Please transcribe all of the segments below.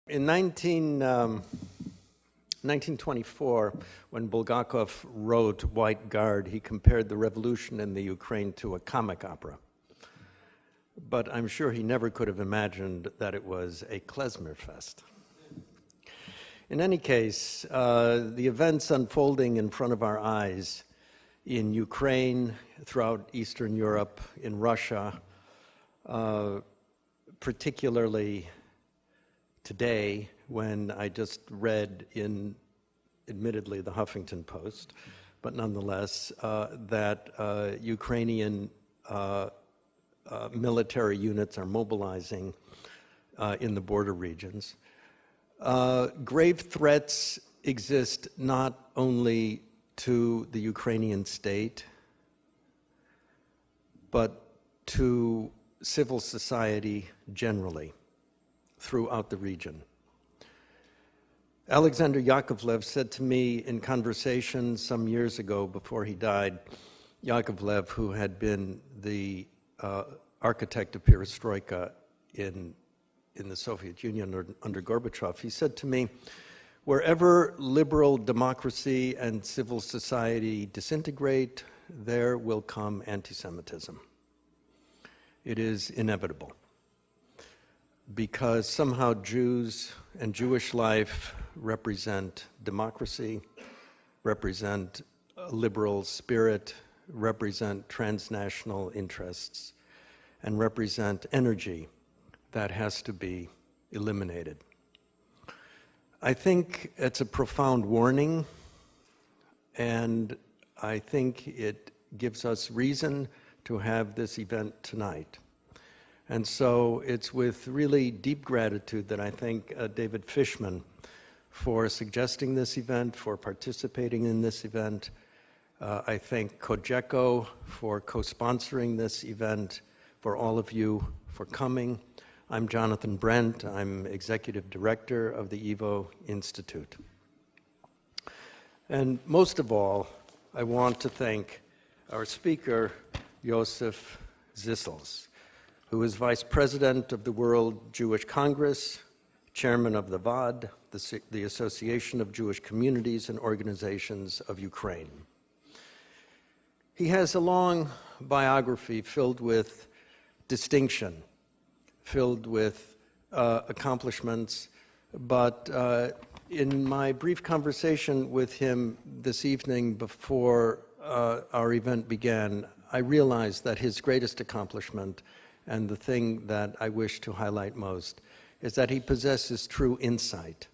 In 1924, when Bulgakov wrote White Guard, he compared the revolution in the Ukraine to a comic opera. But I'm sure he never could have imagined that it was a klezmer fest. In any case, the events unfolding in front of our eyes in Ukraine, throughout Eastern Europe, in Russia, particularly today, when I just read in, admittedly, the Huffington Post, but nonetheless, that Ukrainian military units are mobilizing in the border regions. Grave threats exist not only to the Ukrainian state, but to civil society generally throughout the region. Alexander Yakovlev said to me in conversation some years ago before he died, Yakovlev, who had been the architect of perestroika in the Soviet Union under Gorbachev, he said to me, wherever liberal democracy and civil society disintegrate, there will come anti-Semitism. It is inevitable, because somehow Jews and Jewish life represent democracy, represent a liberal spirit, represent transnational interests, and represent energy that has to be eliminated. I think it's a profound warning, and I think it gives us reason to have this event tonight. And so it's with really deep gratitude that I thank David Fishman for suggesting this event, for participating in this event. I thank Cogeco for co-sponsoring this event, for all of you for coming. I'm Jonathan Brent. I'm Executive Director of the YIVO Institute. And most of all, I want to thank our speaker, Josef Zissels, who is Vice President of the World Jewish Congress, Chairman of the Vaad, the Association of Jewish Communities and Organizations of Ukraine. He has a long biography filled with distinction, filled with accomplishments, but in my brief conversation with him this evening before our event began, I realized that his greatest accomplishment, and the thing that I wish to highlight most, is that he possesses true insight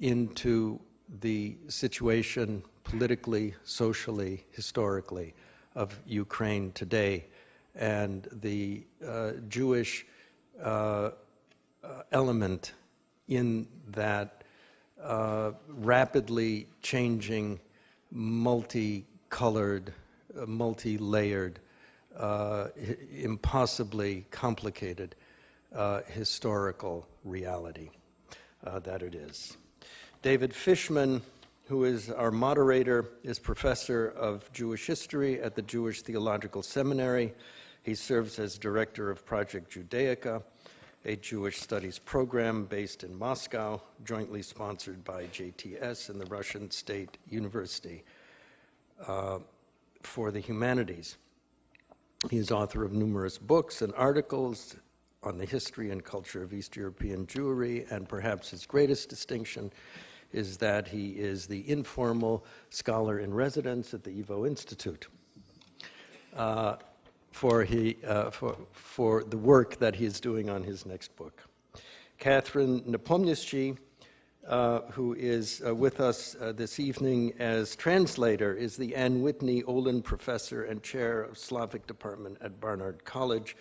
into the situation politically, socially, historically of Ukraine today, and the Jewish element in that rapidly changing, multicolored, multi-layered, impossibly complicated historical reality that it is. David Fishman, who is our moderator, is professor of Jewish history at the Jewish Theological Seminary. He serves as director of Project Judaica, a Jewish studies program based in Moscow, jointly sponsored by JTS and the Russian State University for the Humanities. He is author of numerous books and articles on the history and culture of East European Jewry, and perhaps his greatest distinction is that he is the informal scholar in residence at the YIVO Institute for the work that he is doing on his next book. Catherine Nepomniachtchi, who is with us this evening as translator, is the Ann Whitney Olin Professor and Chair of Slavic Department at Barnard College,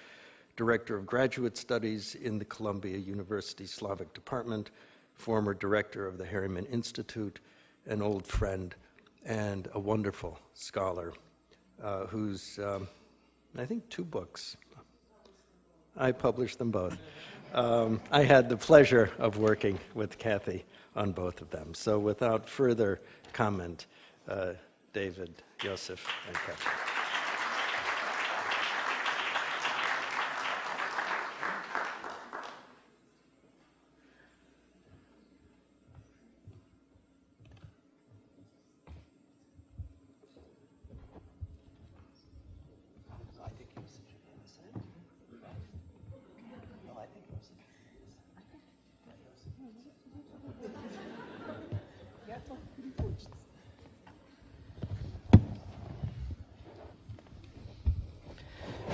Director of Graduate Studies in the Columbia University Slavic Department, former Director of the Harriman Institute, an old friend, and a wonderful scholar whose, I think, 2 books. I published them both. I had the pleasure of working with Kathy on both of them. So without further comment, David, Josef, and Kathy.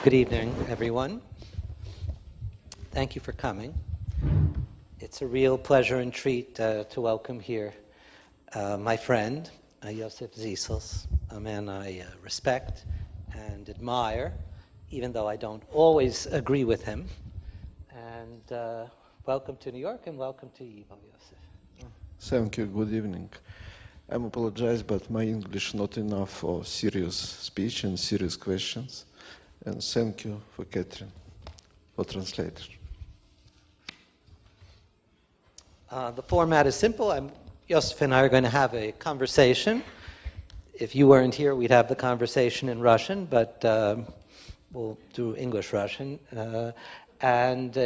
Good evening, everyone. Thank you for coming. It's a real pleasure and treat to welcome here my friend, Josef Zissels, a man I respect and admire, even though I don't always agree with him. And welcome to New York and welcome to YIVO, Josef. Thank you. Good evening. I apologize, but my English not enough for serious speech and serious questions. And thank you for Catherine, for translator. The format is simple. Josef and I are going to have a conversation. If you weren't here, we'd have the conversation in Russian, but we'll do English-Russian. And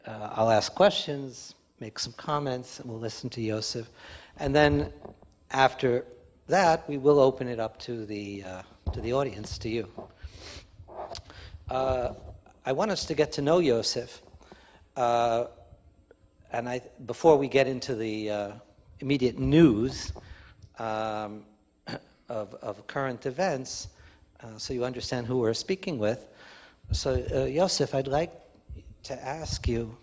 I'll ask questions, make some comments, and we'll listen to Josef. And then after that, we will open it up to the audience, to you. I want us to get to know Josef. And before we get into the immediate news of current events, so you understand who we're speaking with. So, Josef, I'd like to ask you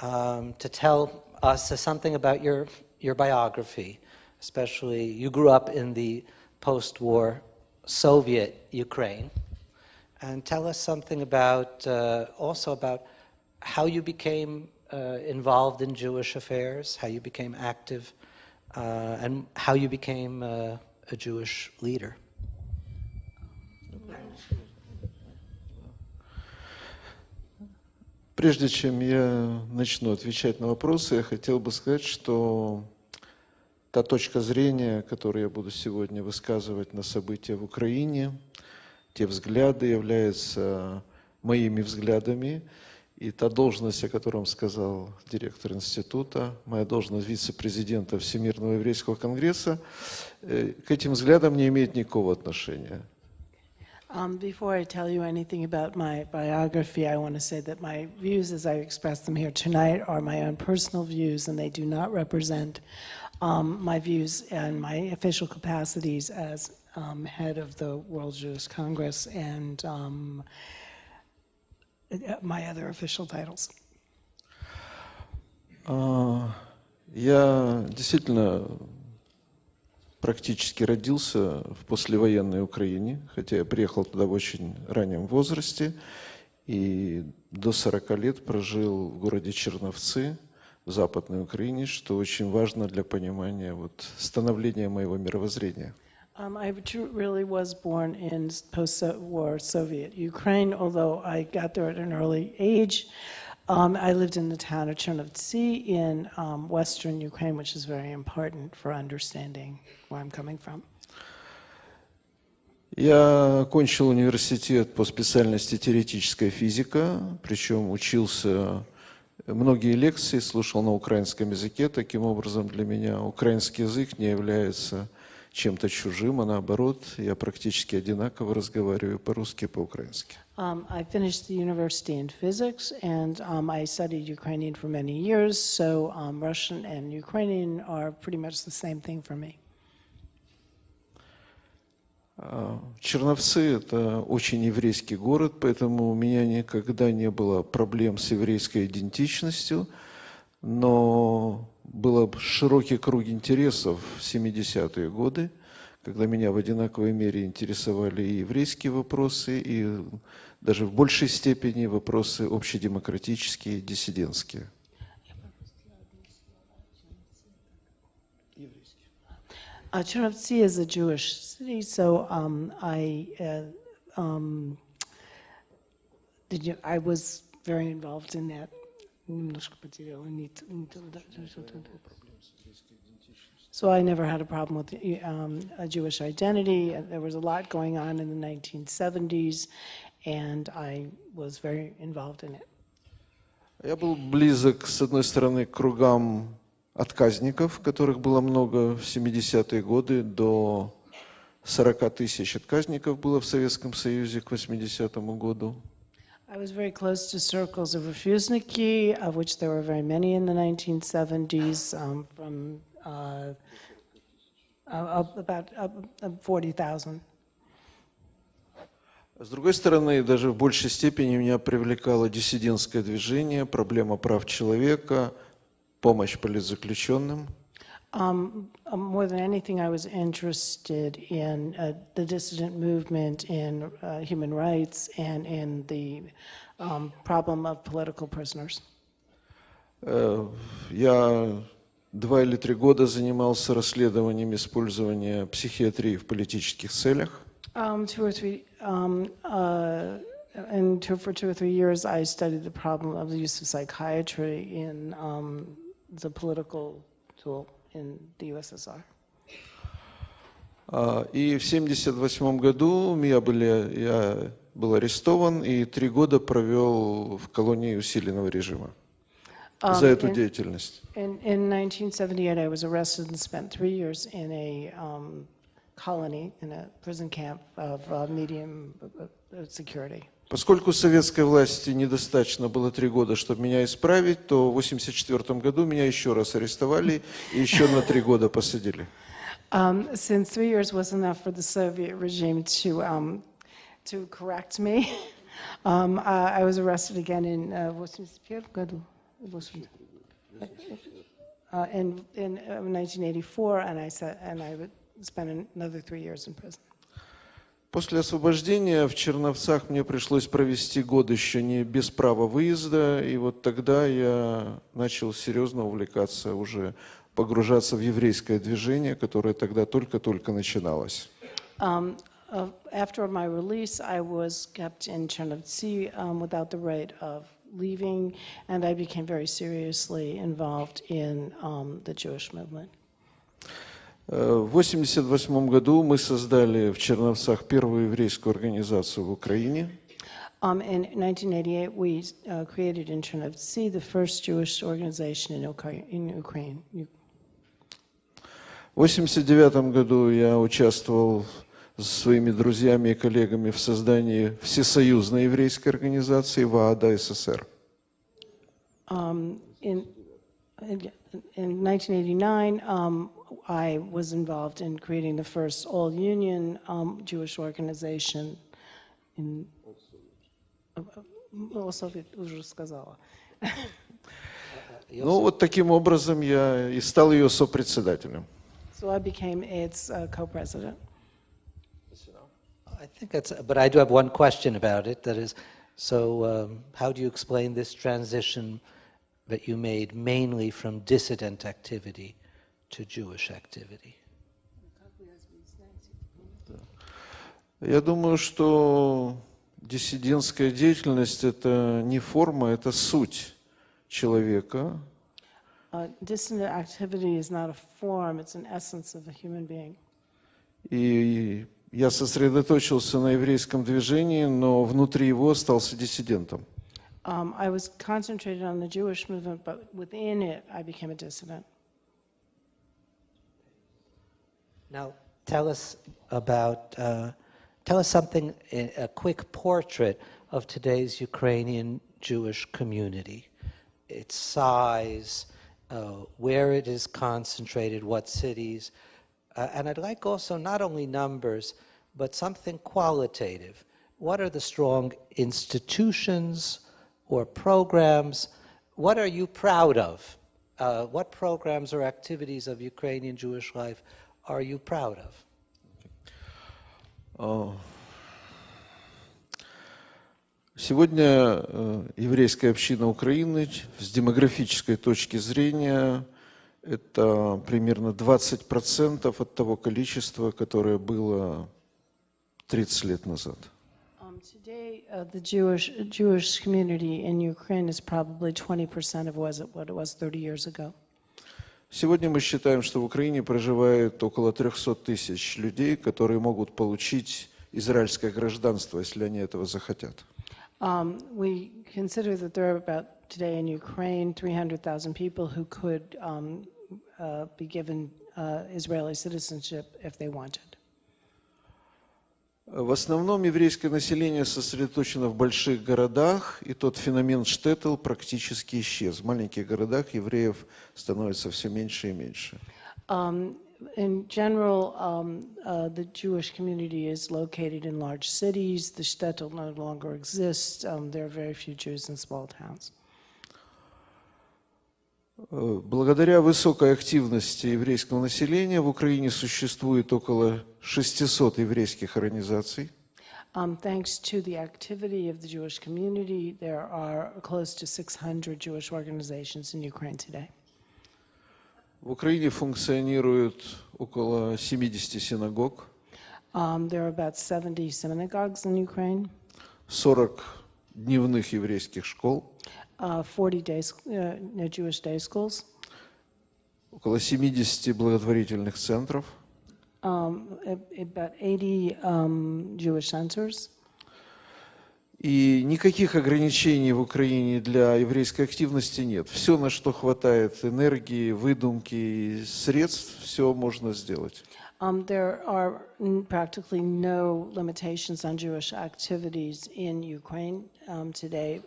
to tell us something about your biography, especially you grew up in the post-war Soviet Ukraine, and tell us something about also about how you became involved in Jewish affairs, how you became active, and how you became a Jewish leader. Прежде чем я начну отвечать на вопросы, я хотел бы сказать, что та точка зрения, которую я буду сегодня высказывать на события в Украине, те взгляды являются моими взглядами, и та должность, о которой сказал директор института, моя должность вице-президента Всемирного еврейского конгресса, к этим взглядам не имеет никакого отношения. Before I tell you anything about my biography, I want to say that my views as I express them here tonight are my own personal views, and they do not represent my views and my official capacities as head of the World Jewish Congress and my other official titles. Я действительно практически родился в послевоенной Украине, хотя я приехал туда в очень раннем возрасте и до 40 лет прожил в городе Черновцы в Западной Украине, что очень важно для понимания становления моего мировоззрения. I really was born in post-war Soviet Ukraine, although I got there at an early age. I lived in the town of Chernovtsi in western Ukraine, which is very important for understanding where I'm coming from. Я окончил университет по специальности теоретическая физика, причем учился многие лекции, слушал на украинском языке. Таким образом, для меня украинский язык не является чем-то чужим, а наоборот, я практически одинаково разговариваю по-русски и по-украински. I finished the university in physics, and I studied Ukrainian for many years, so Russian and Ukrainian are pretty much the same thing for me. Черновцы – это очень еврейский город, поэтому у меня никогда не было проблем с еврейской идентичностью, но был широкий круг интересов в 70-е годы, когда меня в одинаковой мере интересовали и еврейские вопросы, и даже в большей степени вопросы общедемократические, диссидентские. Chernovtsi is a Jewish city, so I was very involved in that. So I never had a problem with a Jewish identity. There was a lot going on in the 1970s, and I was very involved in it. Я был близок, с одной стороны, к кругам отказников, которых было много в 70-е годы. До 40 тысяч отказников было в Советском Союзе к 80-му году. I was very close to circles of refusniki, of which there were very many in the 1970s, from about 40,000. С другой стороны, даже в большей степени меня привлекало диссидентское движение, проблема прав человека, помощь политзаключенным. More than anything, I was interested in the dissident movement, in human rights, and in the problem of political prisoners. Я 2 или 3 года занимался расследованием использования психиатрии в политических целях. For 2 or 3 years, I studied the problem of the use of psychiatry in the political tool in the USSR. И в 1978 году я был арестован и 3 года провел в колонии усиленного режима за эту деятельность. In 1978, I was arrested and spent 3 years in a colony, in a prison camp of medium security. Поскольку советской власти недостаточно было 3 года, чтобы меня исправить, то в 1984 году меня еще раз арестовали и еще на 3 года посадили. Since 3 years wasn't enough for the Soviet regime to correct me, I was arrested again in 1981 году. In 1984, and I spent another 3 years in prison. После освобождения в Черновцах мне пришлось провести год еще не без права выезда, и вот тогда я начал серьезно увлекаться, уже погружаться в еврейское движение, которое тогда только-только начиналось. After my release, I was kept in Chernovtsi without the right of leaving, and I became very seriously involved in the Jewish movement. В 1988 году мы создали в Черновцах первую еврейскую организацию в Украине. In 1988, we created in Chernovtsi the first Jewish organization in Ukraine. В 1989 году я участвовал с своими друзьями и коллегами в создании всесоюзной еврейской организации Vaad СССР. In 1989, I was involved in creating the first all-union Jewish organization in... Soviet уже сказала. Ну вот таким образом я и стал ее сопредседателем. So I became its co-president. I think but I do have one question about it. That is, so how do you explain this transition that you made mainly from dissident activity to Jewish activity? Я думаю, что диссидентская деятельность – это не форма, это суть человека. Dissident activity is not a form, it's an essence of a human being. И я сосредоточился на еврейском движении, но внутри его остался диссидентом. I was concentrated on the Jewish movement, but within it, I became a dissident. Now, tell us something, a quick portrait of today's Ukrainian Jewish community, its size, where it is concentrated, what cities, and I'd like also not only numbers, but something qualitative. What are the strong institutions or programs? What are you proud of? What programs or activities of Ukrainian Jewish life are you proud of? Сегодня еврейская община Украины с демографической точки зрения это примерно 20% от того количества, которое было 30 лет назад. Today, the Jewish community in Ukraine is probably 20% of what it was 30 years ago. Сегодня мы считаем, что в Украине проживает около 300 тысяч людей, которые могут получить израильское гражданство, если они этого захотят. We consider that there are about today in Ukraine 300,000 people who could be given Israeli citizenship if they wanted. В основном еврейское население сосредоточено в больших городах, и тот феномен штеттл практически исчез. В маленьких городах евреев становится все меньше и меньше. In general, the Jewish community is located in large cities. The shtetl no longer exists. There are very few Jews in small towns. Благодаря высокой активности еврейского населения в Украине существует около 600 еврейских организаций. Thanks to the activity of the Jewish community, there are close to 600 Jewish organizations in Ukraine today. В Украине функционирует около 70 синагог, There are about 70 synagogues in Ukraine, 40 дневных еврейских школ, 40 Jewish day schools, около 70 благотворительных центров. About 80 Jewish centers. И никаких ограничений в Украине для еврейской активности нет. Все, на что хватает энергии, выдумки и средств, все можно сделать. There are practically no limitations on Jewish activities in Ukraine today.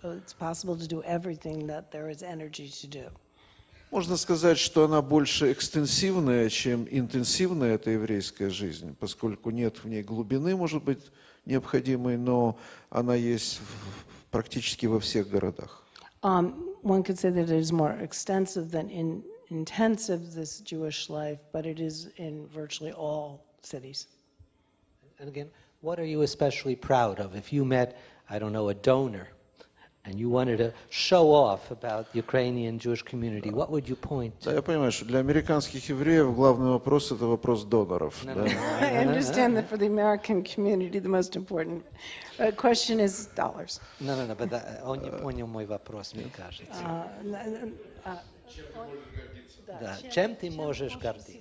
It's possible to do everything that there is energy to do. Можно сказать, что она больше экстенсивная, чем интенсивная, эта еврейская жизнь, поскольку нет в ней глубины, может быть, необходимой, но она есть практически во всех городах. One could say that it is more extensive than intensive, this Jewish life, but it is in virtually all cities. And again, what are you especially proud of? If you met, I don't know, a donor, and you wanted to show off about the Ukrainian Jewish community, what would you point to? Да, я понимаю, что для американских евреев главный вопрос – это вопрос доноров. Да. I understand that for the American community, the most important question is dollars. No, but он не понял мой вопрос, мне кажется. Да, чем ты можешь гордиться?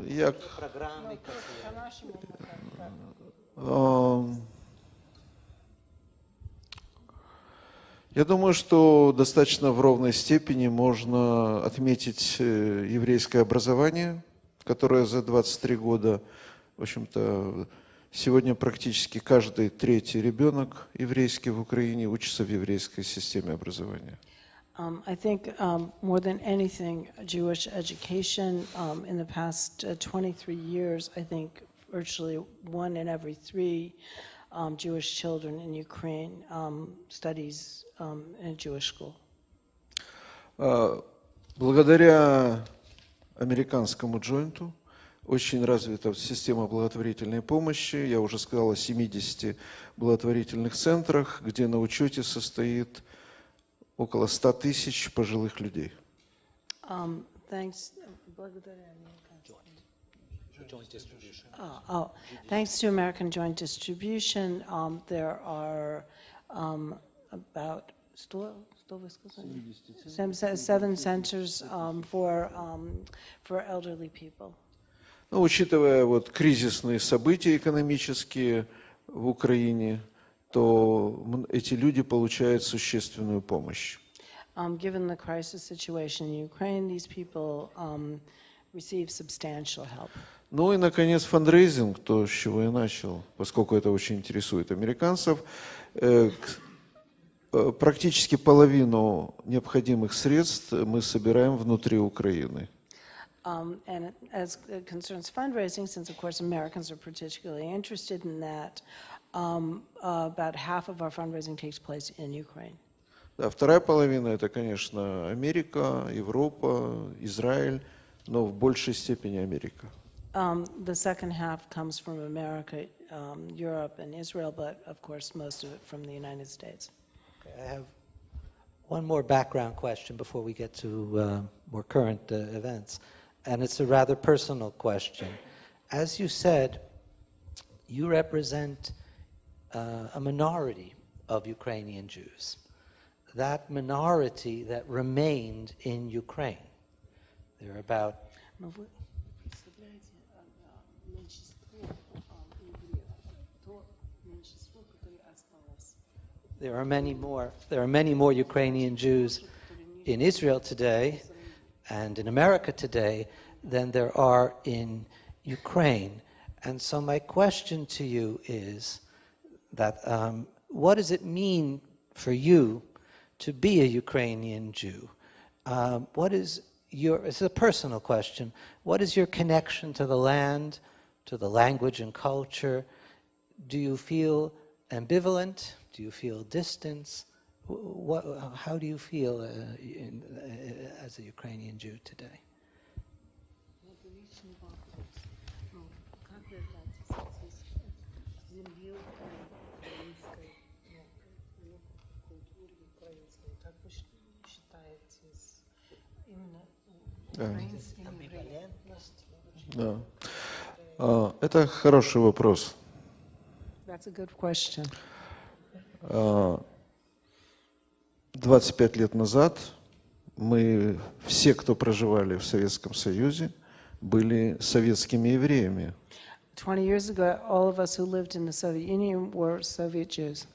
Я, Программы я думаю, что достаточно в ровной степени можно отметить еврейское образование, которое за 23 года, в общем-то, сегодня практически каждый третий ребенок еврейский в Украине учится в еврейской системе образования. I think more than anything, Jewish education in the past 23 years, I think virtually 1 in every 3 Jewish children in Ukraine studies in a Jewish school. Благодаря американскому джойнту очень развита система благотворительной помощи. Я уже сказал о 70 благотворительных центрах, где на учете состоит около 100 тысяч пожилых людей. Thanks to American Joint Distribution, there are about 7 centers for elderly people. Но учитывая вот кризисные события экономические в Украине, то эти люди получают существенную помощь. Given the crisis situation in Ukraine, these people receive substantial help. Ну и, наконец, фандрейзинг, то, с чего я начал, поскольку это очень интересует американцев. Практически половину необходимых средств мы собираем внутри Украины. And as it concerns fundraising, since of course Americans are particularly interested in that, about half of our fundraising takes place in Ukraine. Да, вторая половина – это, конечно, Америка, Европа, Израиль, но в большей степени Америка. The second half comes from America, Europe, and Israel, but of course most of it from the United States. Okay, I have one more background question before we get to more current events, and it's a rather personal question. As you said, you represent a minority of Ukrainian Jews. That minority that remained in Ukraine. There are about There are many more Ukrainian Jews in Israel today and in America today than there are in Ukraine. And so my question to you is that what does it mean for you to be a Ukrainian Jew? What is it's a personal question. What is your connection to the land, to the language and culture? Do you feel ambivalent? Do you feel distance? How do you feel as a Ukrainian Jew today? Да. Это хороший вопрос. That's a good question. 25 лет назад мы, все, кто проживали в Советском Союзе, были советскими евреями. 20 years ago, all of us who lived in the Soviet Union were Soviet Jews.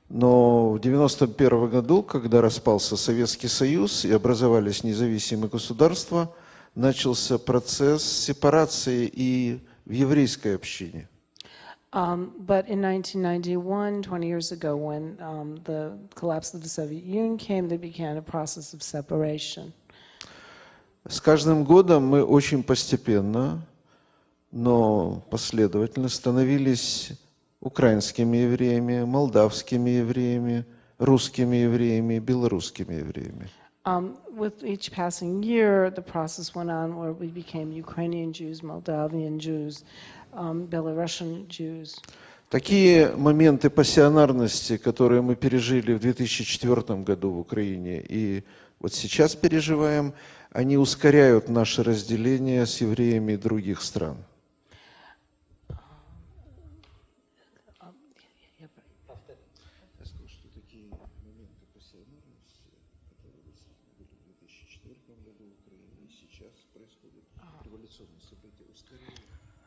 Но в 1991 году, когда распался Советский Союз и образовались независимые государства, начался процесс сепарации и в еврейской общине. But in 1991, 20 years ago, when the collapse of the Soviet Union came, there began a process of separation. С каждым годом мы очень постепенно, но последовательно становились украинскими евреями, молдавскими евреями, русскими евреями, белорусскими евреями. With each passing year, the process went on where we became Ukrainian Jews, Moldavian Jews, Belarusian Jews. Такие моменты пассионарности, которые мы пережили в 2004 году в Украине и вот сейчас переживаем, они ускоряют наше разделение с евреями других стран.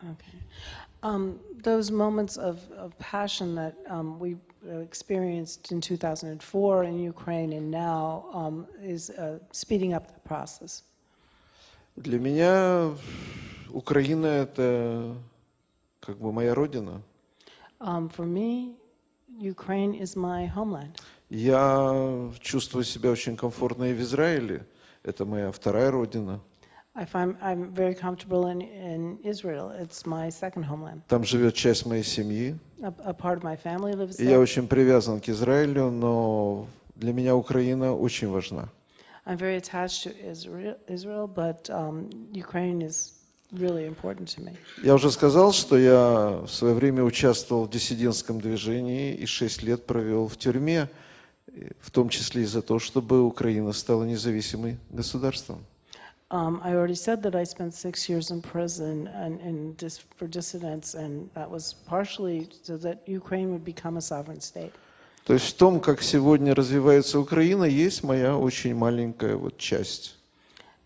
Okay. Those moments of passion that we experienced in 2004 in Ukraine and now is speeding up the process. Для меня Украина – это как бы моя родина. For me, Ukraine is my homeland. Я чувствую себя очень комфортно и в Израиле. Это моя вторая родина. I'm very comfortable in Israel. It's my second homeland. Там живет часть моей семьи. A part of my family lives И я there. очень привязан к Израилю, но для меня Украина очень важна. I'm very attached to Israel, but Ukraine is really important to me. Я уже сказал, что я в свое время участвовал в диссидентском движении и 6 лет провел в тюрьме, в том числе и за то, чтобы Украина стала независимым государством. I already said that I spent 6 years in prison for dissidents, and that was partially so that Ukraine would become a sovereign state. То есть в том, как сегодня развивается Украина, есть моя очень маленькая вот часть.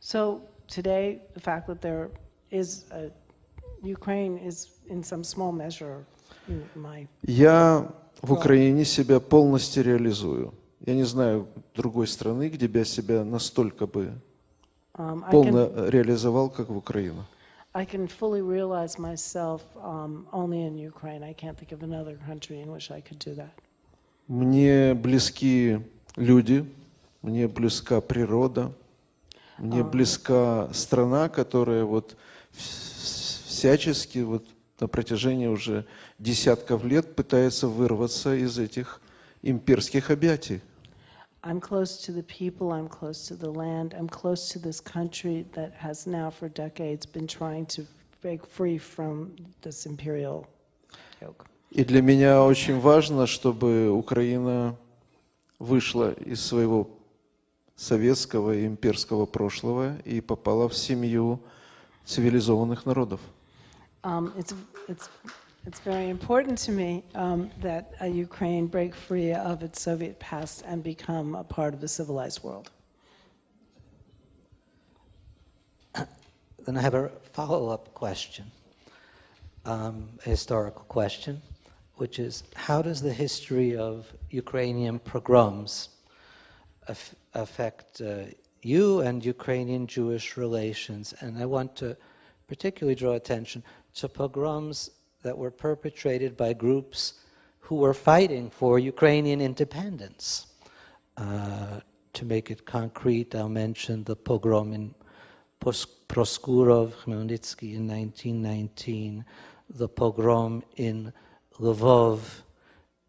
So today, the fact that there is Ukraine is in some small measure my. Я в Украине себя полностью реализую. Я не знаю другой страны, где бы я себя настолько бы полно реализовал, как в Украине. I can fully realize myself only in Ukraine. I can't think of another country in which I could do that. Мне близки люди, мне близка природа, мне близка страна, которая вот всячески вот на протяжении уже десятков лет пытается вырваться из этих имперских объятий. I'm close to the people, I'm close to the land, I'm close to this country that has now for decades been trying to break free from this imperial yoke. И для меня очень важно, чтобы Украина вышла из своего советского и имперского прошлого и попала в семью цивилизованных народов. It's very important to me that Ukraine break free of its Soviet past and become a part of the civilized world. Then I have a follow-up question, a historical question, which is, how does the history of Ukrainian pogroms affect you and Ukrainian Jewish relations? And I want to particularly draw attention to pogroms that were perpetrated by groups who were fighting for Ukrainian independence. to make it concrete, I'll mention the pogrom in Proskurov, Khmelnytsky in 1919, the pogrom in Lvov.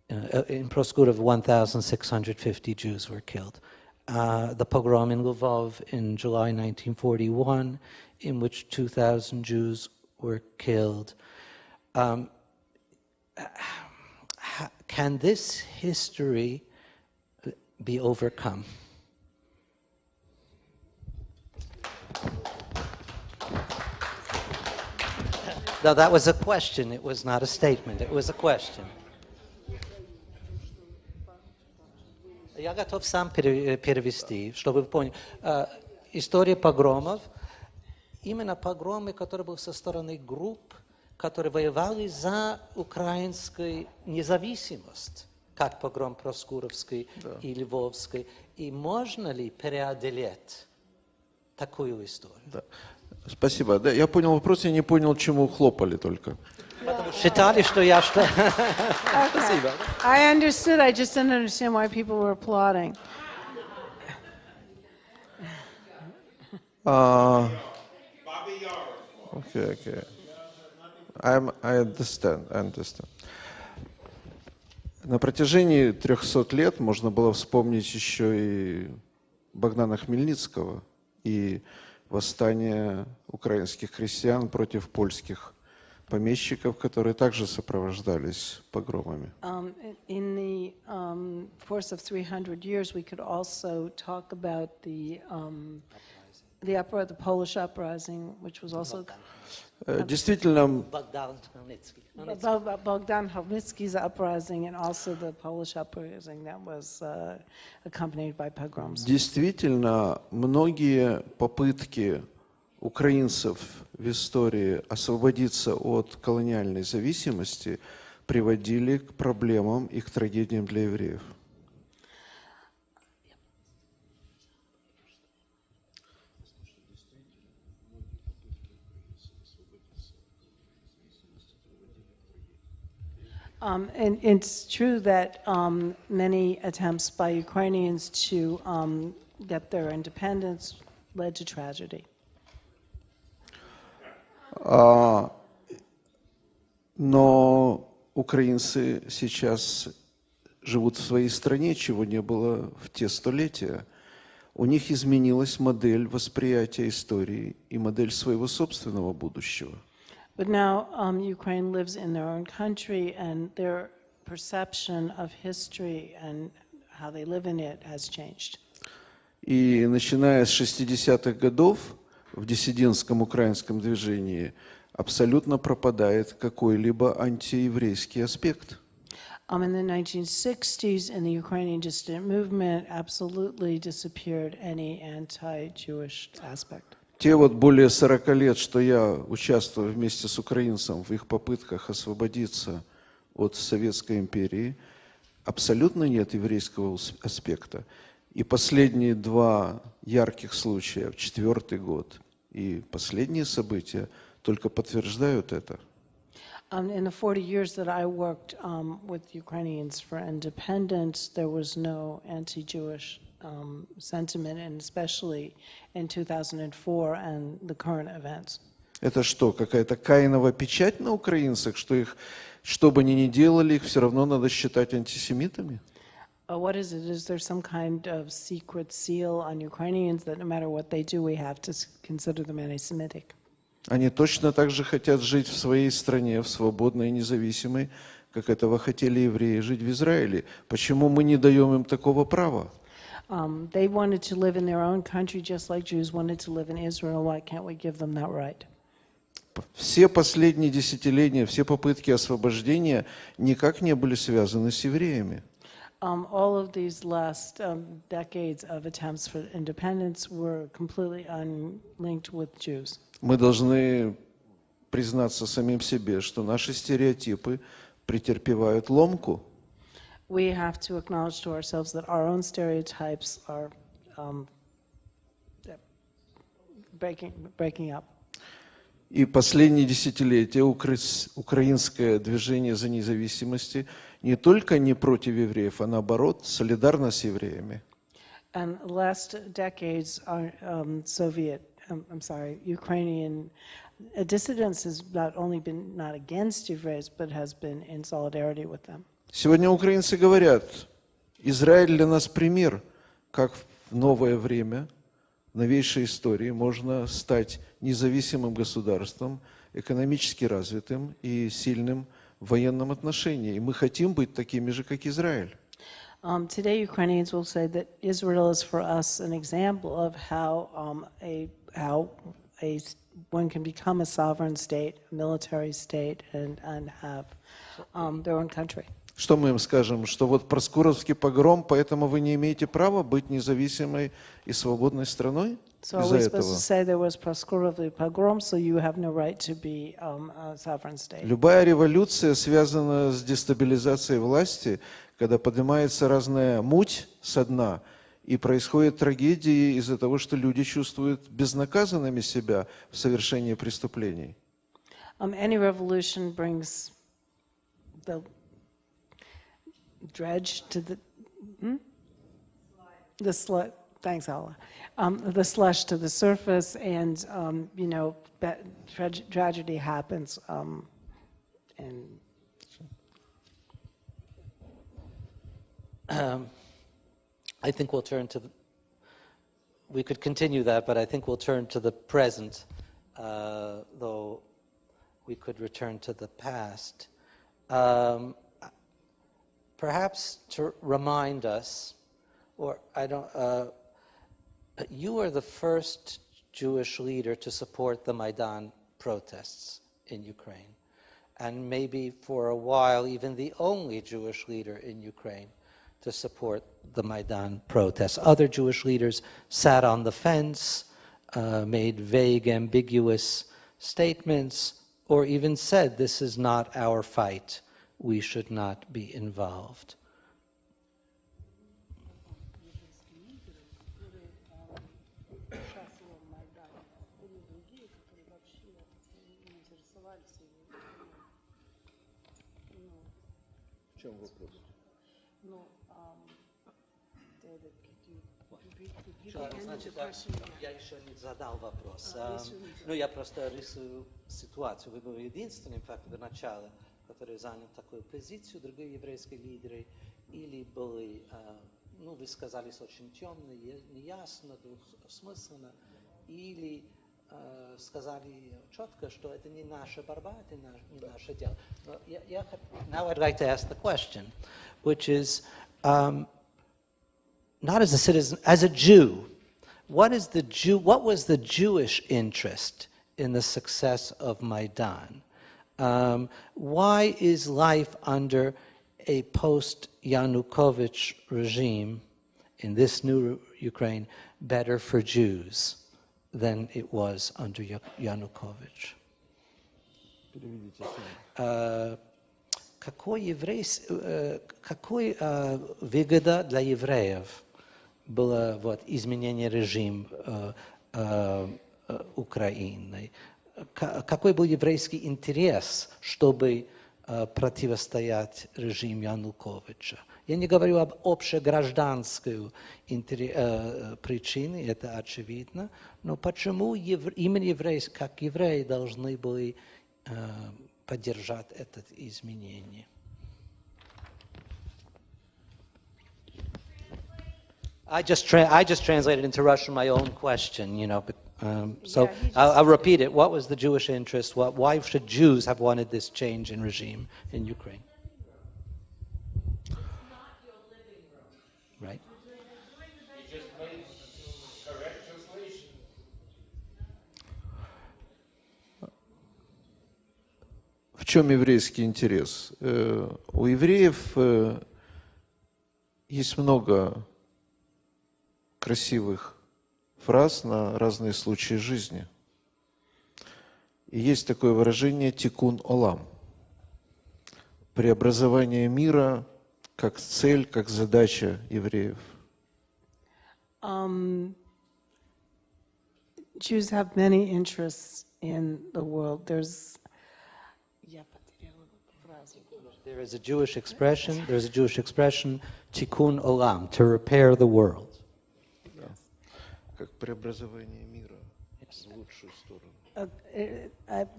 In Proskurov, 1,650 Jews were killed. The pogrom in Lvov in July 1941, in which 2,000 Jews were killed. Can this history be overcome? No, that was a question. It was not a statement. It was a question. Я готов сам перевести, чтобы вы поняли. История погромов, именно погромы, которые были со стороны групп, которые воевали за украинскую независимость, как погром Проскуровской и Львовской. И можно ли преодолеть такую историю? Да. Спасибо. Да, я понял вопрос, я не понял, чему хлопали только. Считали, что я что... Okay. I understood, I just didn't understand why people were applauding. Okay. I understand. На протяжении 300 лет можно было вспомнить еще и Богдана Хмельницкого и восстание украинских крестьян против польских помещиков, которые также сопровождались погромами. In the course of 300 years, we could also talk about the Polish uprising, which was also Действительно, Bogdan Chmelnytsky's uprising, and also the Polish uprising that was accompanied by pogroms. Действительно, многие попытки украинцев в истории освободиться от колониальной зависимости приводили к проблемам и к трагедиям для евреев. And it's true that many attempts by Ukrainians to get their independence led to tragedy. Но украинцы сейчас живут в своей стране, чего не было в те столетия. У них изменилась модель восприятия истории и модель своего собственного будущего. But now Ukraine lives in their own country, and their perception of history and how they live in it has changed. И начиная с 60-х годов в диссидентском украинском движении абсолютно пропадает какой-либо антиеврейский аспект. In the 1960s, in the Ukrainian dissident movement, absolutely disappeared any anti-Jewish aspect. Те вот более 40 лет, что я участвую вместе с украинцем в их попытках освободиться от Советской империи, абсолютно нет еврейского аспекта. И последние два ярких случая, 4-й год и последние события, только подтверждают это. In the 40 years that I worked with Ukrainians for independence, there was no anti-Jewish sentiment, and especially in 2004 and the current events. Это что, какая-то каинова печать на украинцах, что их, что бы они ни делали, их все равно надо считать антисемитами? What is it? Is there some kind of secret seal on Ukrainians that no matter what they do, we have to consider them anti-Semitic? Они точно так же хотят жить в своей стране, в свободной и независимой, как этого хотели евреи жить в Израиле. Почему мы не даем им такого права? They wanted to live in their own country just like Jews wanted to live in Israel. Why can't we give them that right? Все последние десятилетия, все попытки освобождения никак не были связаны с евреями. All of these last decades of attempts for independence were completely unlinked with Jews. Мы должны признаться самим себе, что наши стереотипы претерпевают ломку. We have to acknowledge to ourselves that our own stereotypes are breaking up. И последние десятилетия украинское движение за независимость не только не против евреев, а наоборот, солидарно с евреями. And the last decades, Ukrainian dissidence has not only been not against евреев, but has been in solidarity with them. Сегодня украинцы говорят, Израиль для нас пример, как в новое время, в новейшей истории можно стать независимым государством, экономически развитым и сильным в военном отношении. И мы хотим быть такими же, как Израиль. Today, Ukrainians will say that Israel is for us an example of how one can become a sovereign state, a military state, and have their own country. Что мы им скажем? Что вот Проскуровский погром, поэтому вы не имеете права быть независимой и свободной страной? So are we supposed to say there was Proskurovy pogrom, so you have no right to be a sovereign state? Любая революция связана с дестабилизацией власти, когда поднимается разная муть со дна, и происходят трагедии из-за того, что люди чувствуют безнаказанными себя в совершении преступлений. Any revolution brings the dredge to the slush. Thanks, Allah. The slush to the surface, and tragedy happens. And I think we'll turn to we could continue that, but I think we'll turn to the present, though we could return to the past. Perhaps to remind us, or I don't, you were the first Jewish leader to support the Maidan protests in Ukraine, and maybe for a while even the only Jewish leader in Ukraine to support the Maidan protests. Other Jewish leaders sat on the fence, made vague, ambiguous statements, or even said, this is not our fight, we should not be involved. Я еще не задал вопрос. Я просто рисую ситуацию. Вы были единственным, как бы, начала, который занял такую позицию. Другие еврейские лидеры или были, вы сказали, очень темно, неясно, двусмысленно, или сказали четко, что это не наша борьба, это не наше дело. Now I'd like to ask the question, which is, not as a citizen, as a Jew, what was the Jewish interest in the success of Maidan? Why is life under a post-Yanukovych regime in this new Ukraine better for Jews than it was under Yanukovych? Какой выгода для евреев было изменение режима Украины? Какой был еврейский интерес, чтобы противостоять режиму Януковича? Я не говорю об общегражданской причине, это очевидно, но почему именно евреи, как евреи, должны были поддержать это изменение? I just translated into Russian my own question, but, so I'll repeat it. What was the Jewish interest? Why should Jews have wanted this change in regime in Ukraine? Right. В чем еврейский интерес? У евреев есть много красивых фраз на разные случаи жизни. И есть такое выражение «тикун олам» – преобразование мира как цель, как задача евреев. Jews have many interests in the world. There is a Jewish expression, tikkun olam, to repair the world. как преобразование мира в лучшую сторону.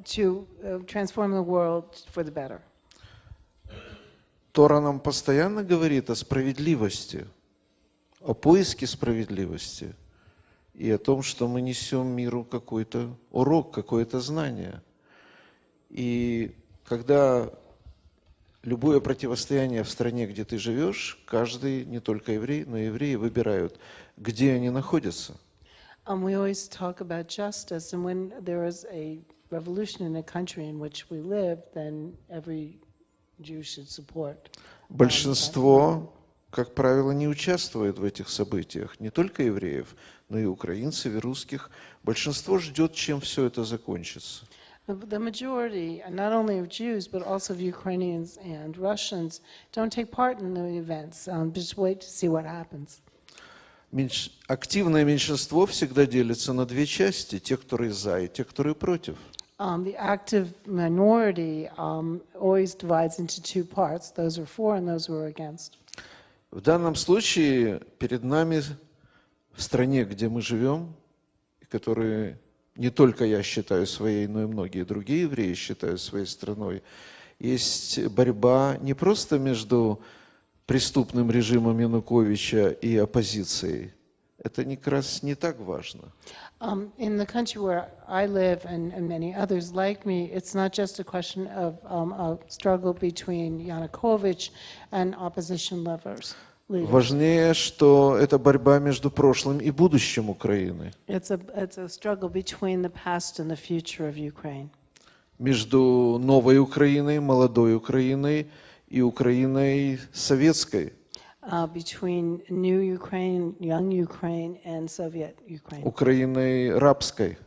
To transform the world for the better. Тора нам постоянно говорит о справедливости, о поиске справедливости и о том, что мы несем миру какой-то урок, какое-то знание. И когда любое противостояние в стране, где ты живешь, каждый, не только еврей, но и евреи выбирают, где они находятся. We always talk about justice, and when there is a revolution in a country in which we live, then every Jew should support. Большинство, как правило, не участвует в этих событиях, не только евреев, но и украинцев, и русских. Большинство ждет, чем все это закончится. The majority, not only of Jews, but also of Ukrainians and Russians, don't take part in the events. Just wait to see what happens. Активное меньшинство всегда делится на две части: те, которые за, и те, которые против. The active minority always divides into two parts, those who are for and those who are against. В данном случае перед нами, в стране, где мы живем, которые не только я считаю своей, но и многие другие евреи считают своей страной, есть борьба не просто между преступным режимом Януковича и оппозицией. Это как раз не так важно. In the country where I live and many others like me, it's not just a question of a struggle between Yanukovych and opposition leaders. Важнее, что это борьба между прошлым и будущим Украины. It's a struggle between the past and the future of Ukraine. Между новой Украиной, молодой Украиной и Украиной советской. Between new Ukraine, young Ukraine, and Soviet Ukraine. Украиной рабской.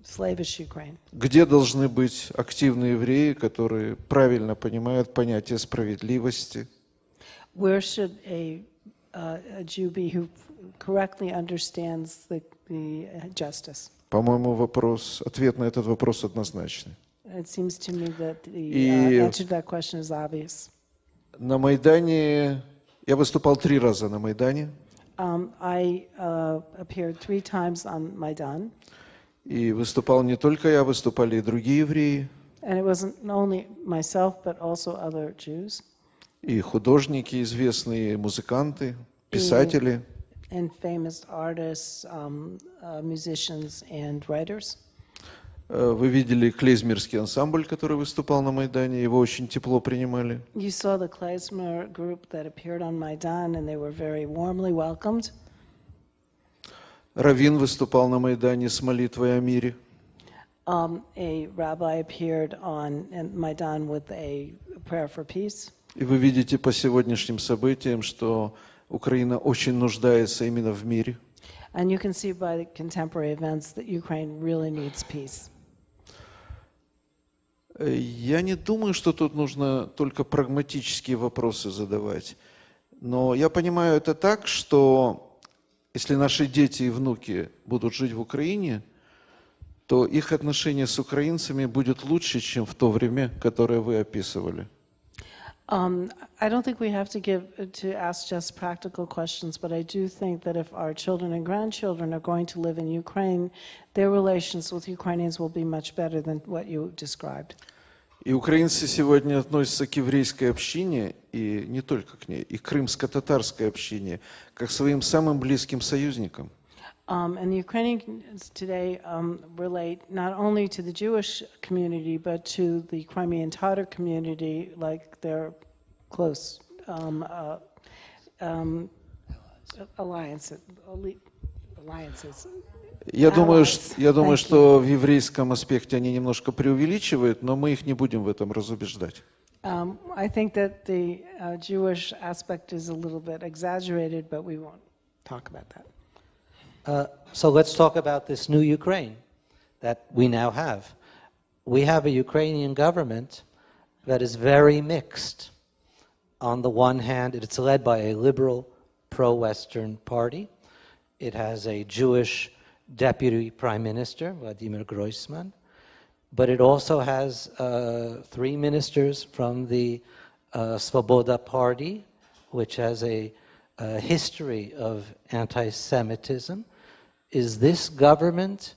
Slavish Ukraine. Где должны быть активные евреи, которые правильно понимают понятие справедливости? Where should a Jew be who correctly understands the justice? По-моему, ответ на этот вопрос однозначный. It seems to me that the answer to that question is obvious. На Майдане я выступал 3 раза на Майдане. I appeared 3 times on Maidan. И выступал не только я, выступали и другие евреи. And it wasn't only myself, but also other Jews. И художники известные, и музыканты, писатели. And famous artists, musicians, and writers. Вы видели клейзмерский ансамбль, который выступал на Майдане, его очень тепло принимали. You saw the klezmer group that appeared on Maidan, and they were very warmly welcomed. Раввин выступал на Майдане с молитвой о мире. A rabbi appeared on Maidan with a prayer for peace. И вы видите по сегодняшним событиям, что Украина очень нуждается именно в мире. And you can see by the contemporary events that Ukraine really needs peace. Я не думаю, что тут нужно только прагматические вопросы задавать. Но я понимаю это так, что если наши дети и внуки будут жить в Украине, то их отношения с украинцами будут лучше, чем в то время, которое вы описывали. I don't think we have to ask just practical questions, but I do think that if our children and grandchildren are going to live in Ukraine, their relations with Ukrainians will be much better than what you described. И украинцы сегодня относятся к еврейской общине, и не только к ней, и к крымско-татарской общине, как к своим самым близким союзникам. And the Ukrainians today relate not only to the Jewish community, but to the Crimean Tatar community, like their close alliances. Я думаю, что в еврейском аспекте они немножко преувеличивают, но мы их не будем в этом разубеждать. I think that the Jewish aspect is a little bit exaggerated, but we won't talk about that. So let's talk about this new Ukraine that we now have. We have a Ukrainian government that is very mixed. On the one hand, it's led by a liberal, pro-Western party. It has a Jewish deputy prime minister, Vladimir, but it also has 3 ministers from the Svoboda party, which has a history of anti-Semitism. Is this government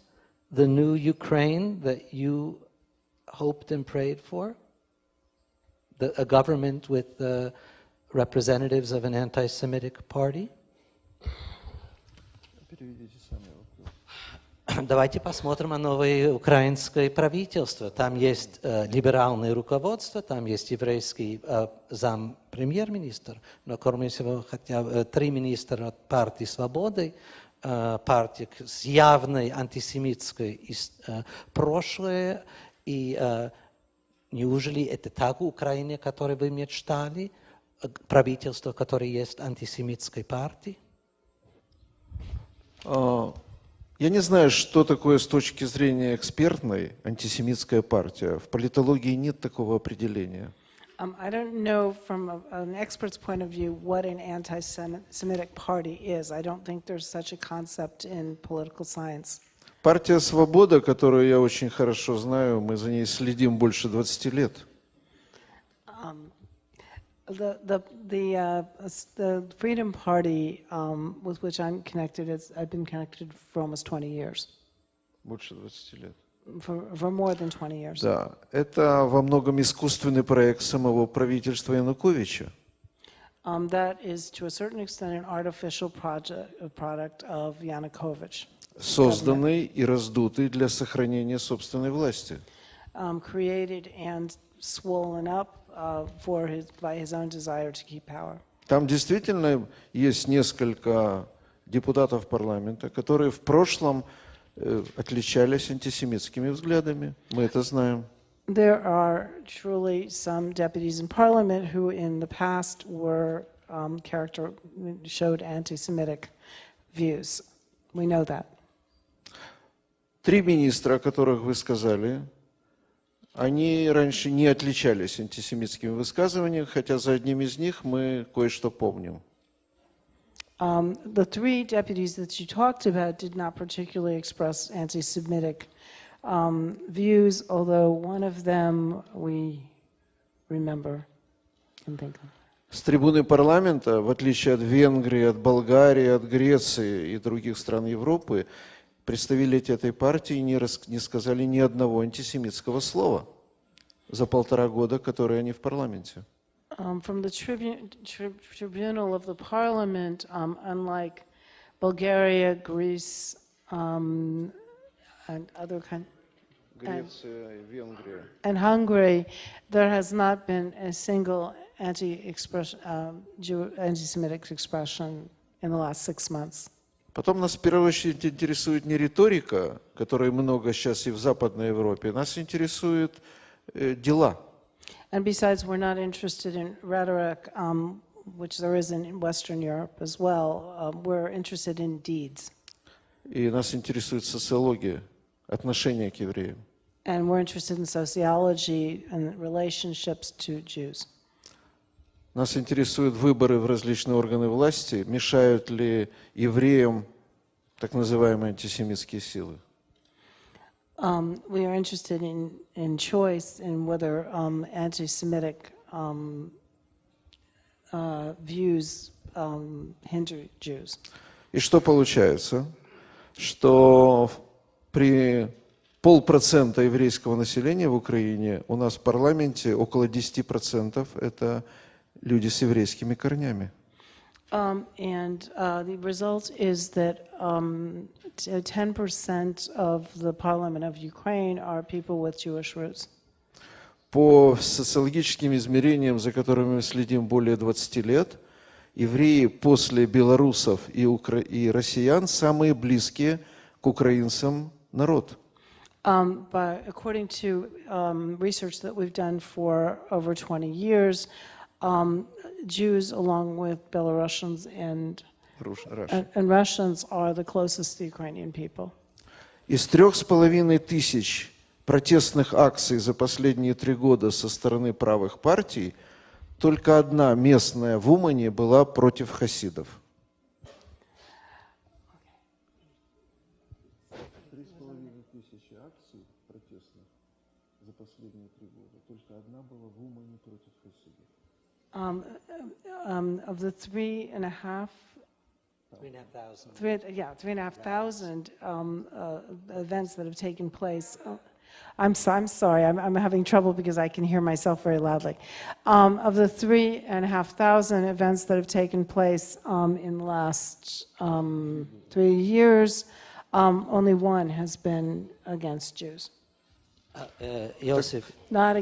the new Ukraine that you hoped and prayed for? A government with representatives of an anti-Semitic party? Давайте посмотрим на новое украинское правительство. Там есть либеральное руководство, там есть еврейский зам-премьер-министр, но кроме всего хотя 3 министра от партии «Свободы», партии с явной антисемитской прошлое. И неужели это так в Украине, которой вы мечтали, правительство, которое есть антисемитской партии? Я не знаю, что такое с точки зрения экспертной антисемитская партия. В политологии нет такого определения. I don't know from an expert's point of view what an anti-Semitic party is. I don't think there's such a concept in political science. Партия «Своboda», которую я очень хорошо знаю, мы за ней следим больше 20 лет. The Freedom Party with which I'm connected, I've been connected for almost 20 years. Больше 20 лет. For more than 20 years. Да, это во многом искусственный проект самого правительства Януковича. That is, to a certain extent, an artificial product of Yanukovych. Созданный и раздутый для сохранения собственной власти. Created and swollen up by his own desire to keep power. Там действительно есть несколько депутатов парламента, которые в прошлом отличались антисемитскими взглядами. Мы это знаем. There are truly some deputies in parliament who in the past showed anti-Semitic views. We know that. 3 министра, о которых вы сказали, они раньше не отличались антисемитскими высказываниями, хотя за одним из них мы кое-что помним. The 3 deputies that you talked about did not particularly express anti-Semitic views, although one of them we remember and think of. С трибуны парламента, в отличие от Венгрии, от Болгарии, от Греции и других стран Европы, представители этой партии не сказали ни одного антисемитского слова за 1,5 года, которые они в парламенте. From the tribunal of the parliament, unlike Bulgaria, Greece, and other countries, and Hungary, there has not been a single anti-Semitic expression in the last 6 months. Потом нас в первую очередь интересует не риторика, которой много сейчас и в Западной Европе, нас интересуют дела. And besides, we're not interested in rhetoric, which there is in Western Europe as well. We're interested in deeds. И нас интересует социология, отношение к евреям. And we're interested in sociology and relationships to Jews. Нас интересуют выборы в различные органы власти, мешают ли евреям так называемые антисемитские силы. We are interested in choice in whether anti-Semitic views hinder Jews. И что получается? Что при 0,5% еврейского населения в Украине у нас в парламенте около 10% это люди с еврейскими корнями. And the result is that 10% of the parliament of Ukraine are people with Jewish roots. По социологическим измерениям, за которыми мы следим более 20 лет, евреи после белорусов и россиян самые близкие к украинцам народ. But according to research that we've done for over 20 years, Jews, along with Belarusians and Russians, are the closest to Ukrainian people. Из 3500 протестных акций за последние 3 года со стороны правых партий только одна местная в Умане была против хасидов. 3500 акций протестных за последние 3 года. Только одна была в Умане против хасидов. Of the 3,500 events that have taken place. I'm sorry, I'm having trouble because I can hear myself very loudly. Of the 3,500 events that have taken place in the last 3 years, only one has been against Jews. Josef, Not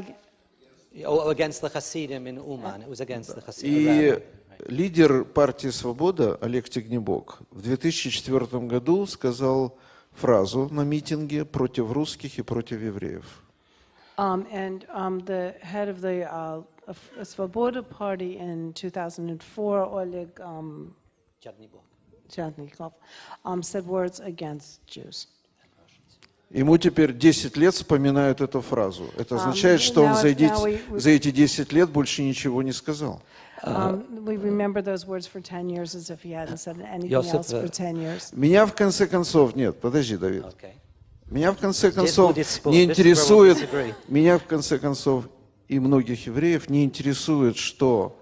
against the Hasidim in Uman. It was against the Hasidim. И лидер партии «Свобода» Олег Тягнебок в 2004 году сказал фразу на митинге против русских и против евреев. And the head of the Svoboda party in 2004, Oleg Chadnikov, said words against Jews. Ему теперь 10 лет вспоминают эту фразу. Это означает, что он за эти 10 лет больше ничего не сказал. We remember those words for 10 years as if he hadn't said anything else for 10 years. Меня в конце концов, нет, подожди, Давид. Okay. Меня в конце концов не интересует, меня в конце концов и многих евреев не интересует, что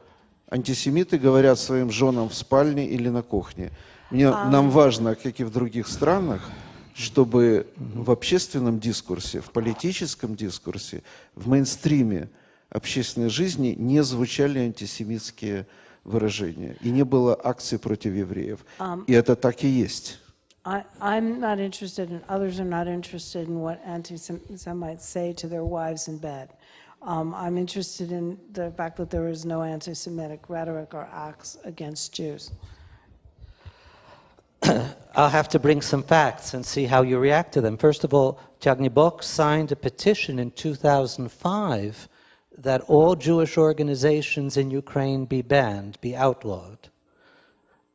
антисемиты говорят своим женам в спальне или на кухне. Нам важно, как и в других странах, чтобы в общественном дискурсе, в политическом дискурсе, в мейнстриме общественной жизни не звучали антисемитские выражения. И не было акций против евреев. И это так и есть. I'm not interested, and others are not interested in what anti-Semites say to their wives in bed. I'm interested in the fact that there is no anti-Semitic rhetoric or acts against Jews. I'll have to bring some facts and see how you react to them. First of all, Tyagnibok signed a petition in 2005 that all Jewish organizations in Ukraine be banned, be outlawed.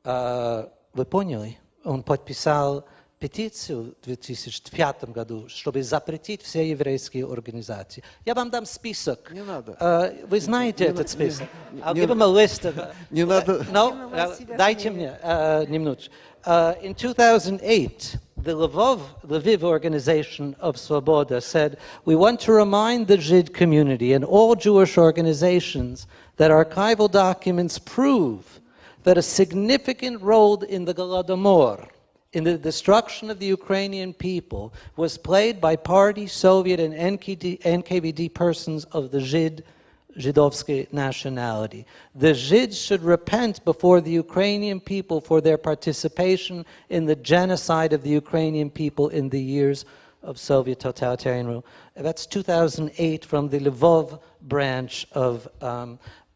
Вы поняли? Он подписал петицию в 2005 году, чтобы запретить все еврейские организации. Я вам дам список. Не надо. Вы знаете этот список? I'll give him a list of... Не надо. No, дайте мне немножко. In 2008, the Lviv organization of Svoboda said, we want to remind the Žid community and all Jewish organizations that archival documents prove that a significant role in the Golodomor, in the destruction of the Ukrainian people, was played by party, Soviet, and NKVD persons of the Židovsky nationality. The Žids should repent before the Ukrainian people for their participation in the genocide of the Ukrainian people in the years of Soviet totalitarian rule. That's 2008 from the Lvov branch of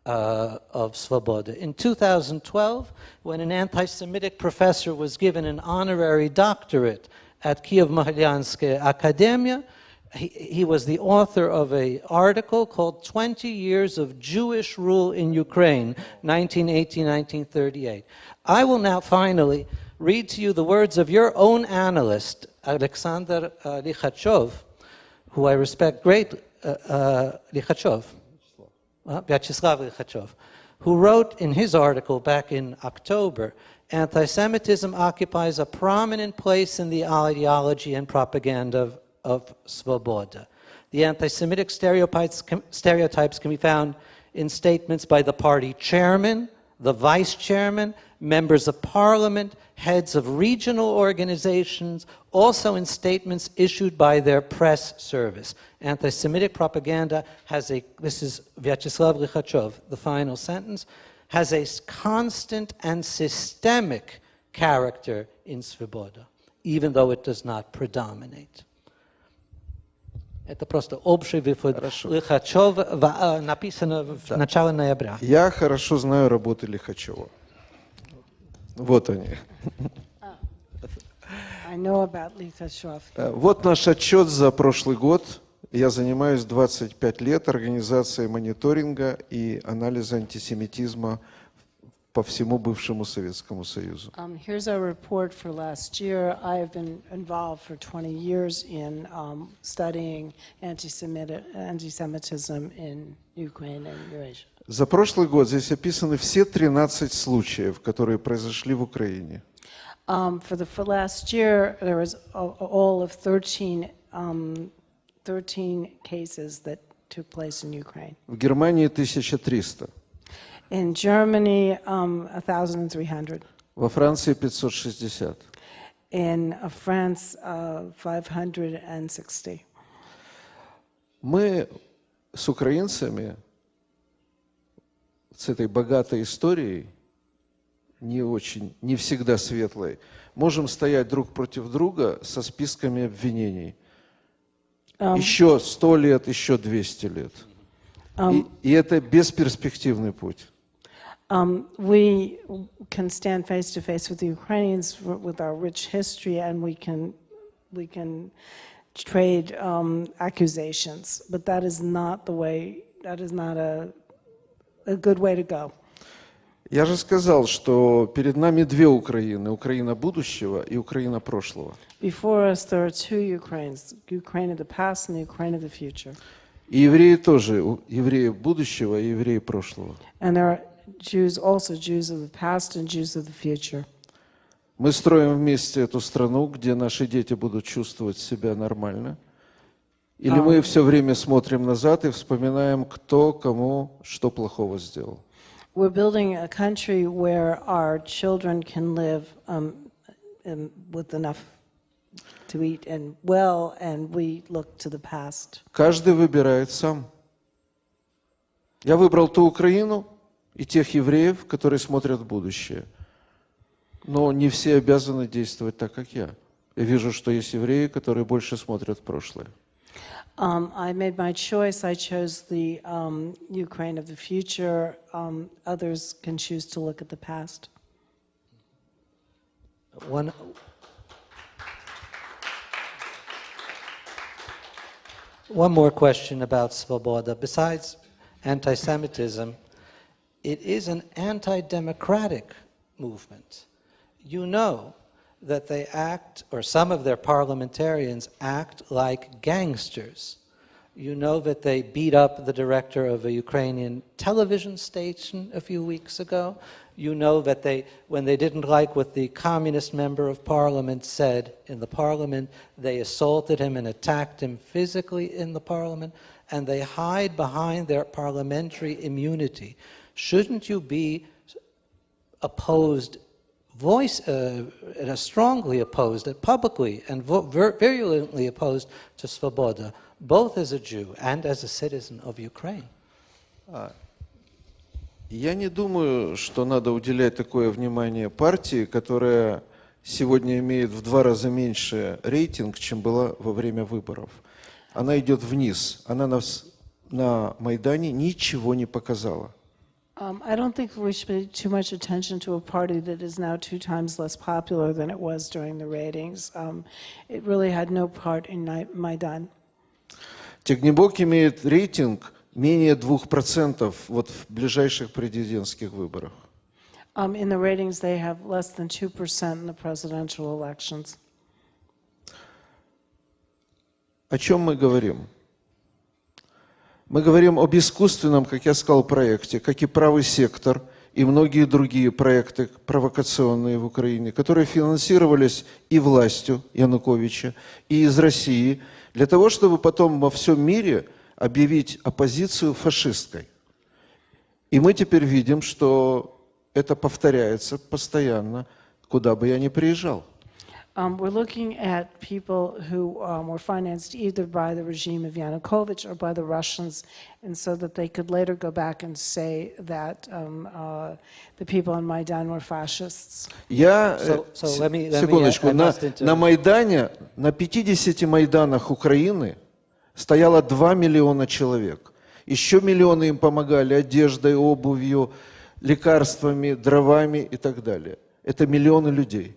Svoboda. In 2012, when an anti-Semitic professor was given an honorary doctorate at Kiev-Mogilyanskaya Akademia, he was the author of an article called 20 Years of Jewish Rule in Ukraine, 1918-1938. I will now finally read to you the words of your own analyst, Alexander Likhachov, who I respect greatly, Vyacheslav Likhachov, who wrote in his article back in October, anti-Semitism occupies a prominent place in the ideology and propaganda of Svoboda. The anti-Semitic stereotypes can be found in statements by the party chairman, the vice chairman, members of parliament, heads of regional organizations, also in statements issued by their press service. Anti-Semitic propaganda has a, this is Vyacheslav Likhachov, the final sentence, has a constant and systemic character in Svoboda, even though it does not predominate. Это просто общий вывод Лихачева, написано в начале ноября. Я хорошо знаю работы Лихачева. Вот они. I know about Likhachov. Вот наш отчет за прошлый год. Я занимаюсь 25 лет организацией мониторинга и анализа антисемитизма по всему бывшему Советскому Союзу. Here's our report for last year. I have been involved for 20 years in studying anti-Semitism in Ukraine and Eurasia. За прошлый год здесь описаны все 13 случаев, которые произошли в Украине. For last year, there was all of 13 cases that took place in Ukraine. В Германии 1300. In Germany, 1,300. Во Франции 560. In France, 560. Мы с украинцами, с этой богатой историей, не всегда светлой, можем стоять друг против друга со списками обвинений. Еще 100 лет, еще 200 лет. И это бесперспективный путь. We can stand face to face with the Ukrainians with our rich history, and we can trade accusations, but that is not the way. That is not a good way to go. Я же сказал, что перед нами две Украины: Украина будущего и Украина прошлого. Before us, there are two Ukraines: Ukraine of the past and the Ukraine of the future. И евреи тоже, евреи будущего и евреи прошлого. And there are Jews, also Jews of the past and Jews of the future. Мы строим вместе эту страну, где наши дети будут чувствовать себя нормально. Или мы все время смотрим назад и вспоминаем, кто кому что плохого сделал. We're building a country where our children can live with enough to eat and well, and we look to the past. Каждый выбирает сам. Я выбрал ту Украину и тех евреев, которые смотрят в будущее. Но не все обязаны действовать так, как я. Я вижу, что есть евреи, которые больше смотрят в прошлое. I made my choice. I chose the Ukraine of the future. Others can choose to look at the past. One more question about Svoboda. Besides anti-Semitism, it is an anti-democratic movement. You know that they act, or some of their parliamentarians act like gangsters. You know that they beat up the director of a Ukrainian television station a few weeks ago. You know that when they didn't like what the communist member of parliament said in the parliament, they assaulted him and attacked him physically in the parliament, and they hide behind their parliamentary immunity. Shouldn't you be opposed, strongly opposed, publicly and virulently opposed to Svoboda, both as a Jew and as a citizen of Ukraine? Я не думаю, что надо уделять такое внимание партии, которая сегодня имеет в 2 раза меньше рейтинг, чем была во время выборов. Она идет вниз. Она на Майдане ничего не показала. I don't think we should pay too much attention to a party that is now 2 times less popular than it was during the ratings. It really had no part in Maidan. Тягнебок имеет рейтинг менее 2% вот в ближайших президентских выборах. In the ratings, they have less than 2% in the presidential elections. О чем мы говорим? Мы говорим об искусственном, как я сказал, проекте, как и правый сектор и многие другие проекты провокационные в Украине, которые финансировались и властью Януковича, и из России, для того, чтобы потом во всем мире объявить оппозицию фашистской. И мы теперь видим, что это повторяется постоянно, куда бы я ни приезжал. We're looking at people who were financed either by the regime of Yanukovych or by the Russians, and so that they could later go back and say that the people on Maidan were fascists. Секундочку, на Майдане, на 50 Майданах Украины стояло 2 миллиона человек. Еще миллионы им помогали одеждой, обувью, лекарствами, дровами и так далее. Это миллионы людей.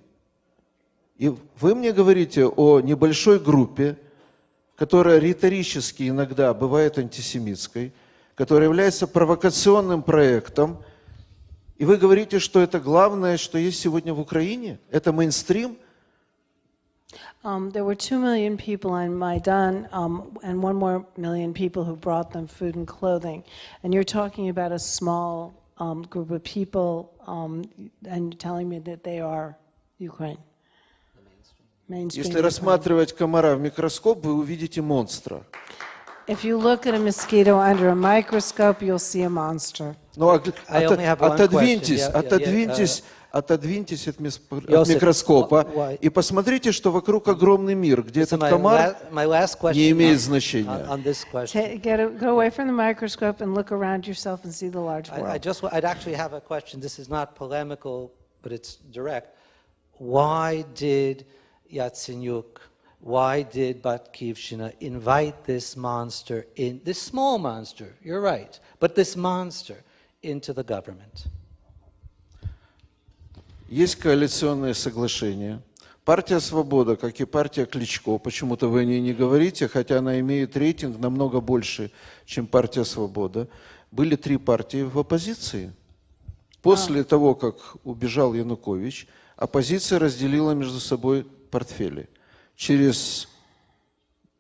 И вы мне говорите о небольшой группе, которая риторически иногда бывает антисемитской, которая является провокационным проектом, и вы говорите, что это главное, что есть сегодня в Украине? Это мейнстрим? There were 2 million people on Maidan, and 1 more million people who brought them food and clothing. And you're talking about a small group of people, and you're telling me that they are Ukraine. Если рассматривать комара в микроскоп, вы увидите монстра. If you look at a mosquito under a microscope, you'll see a monster. Ну, I only have one отодвиньтесь, question. Yeah, отодвиньтесь от Joseph, микроскопа why- и посмотрите, что вокруг огромный мир, где So этот комар my last question не имеет on значения. this question. Go away from the microscope and look around yourself and see the large world. I'd actually have a question. This is not polemical, but it's direct. Why did Yatsenyuk, why did Batkivshina invite this monster in, this small monster, you're right, but this monster into the government? Есть коалиционное соглашение. Партия «Свобода», как и партия Кличко, почему-то вы о ней не говорите, хотя она имеет рейтинг намного больше, чем партия «Свобода», были 3 партии в оппозиции. После того, как убежал Янукович, оппозиция разделила между собой портфели. Через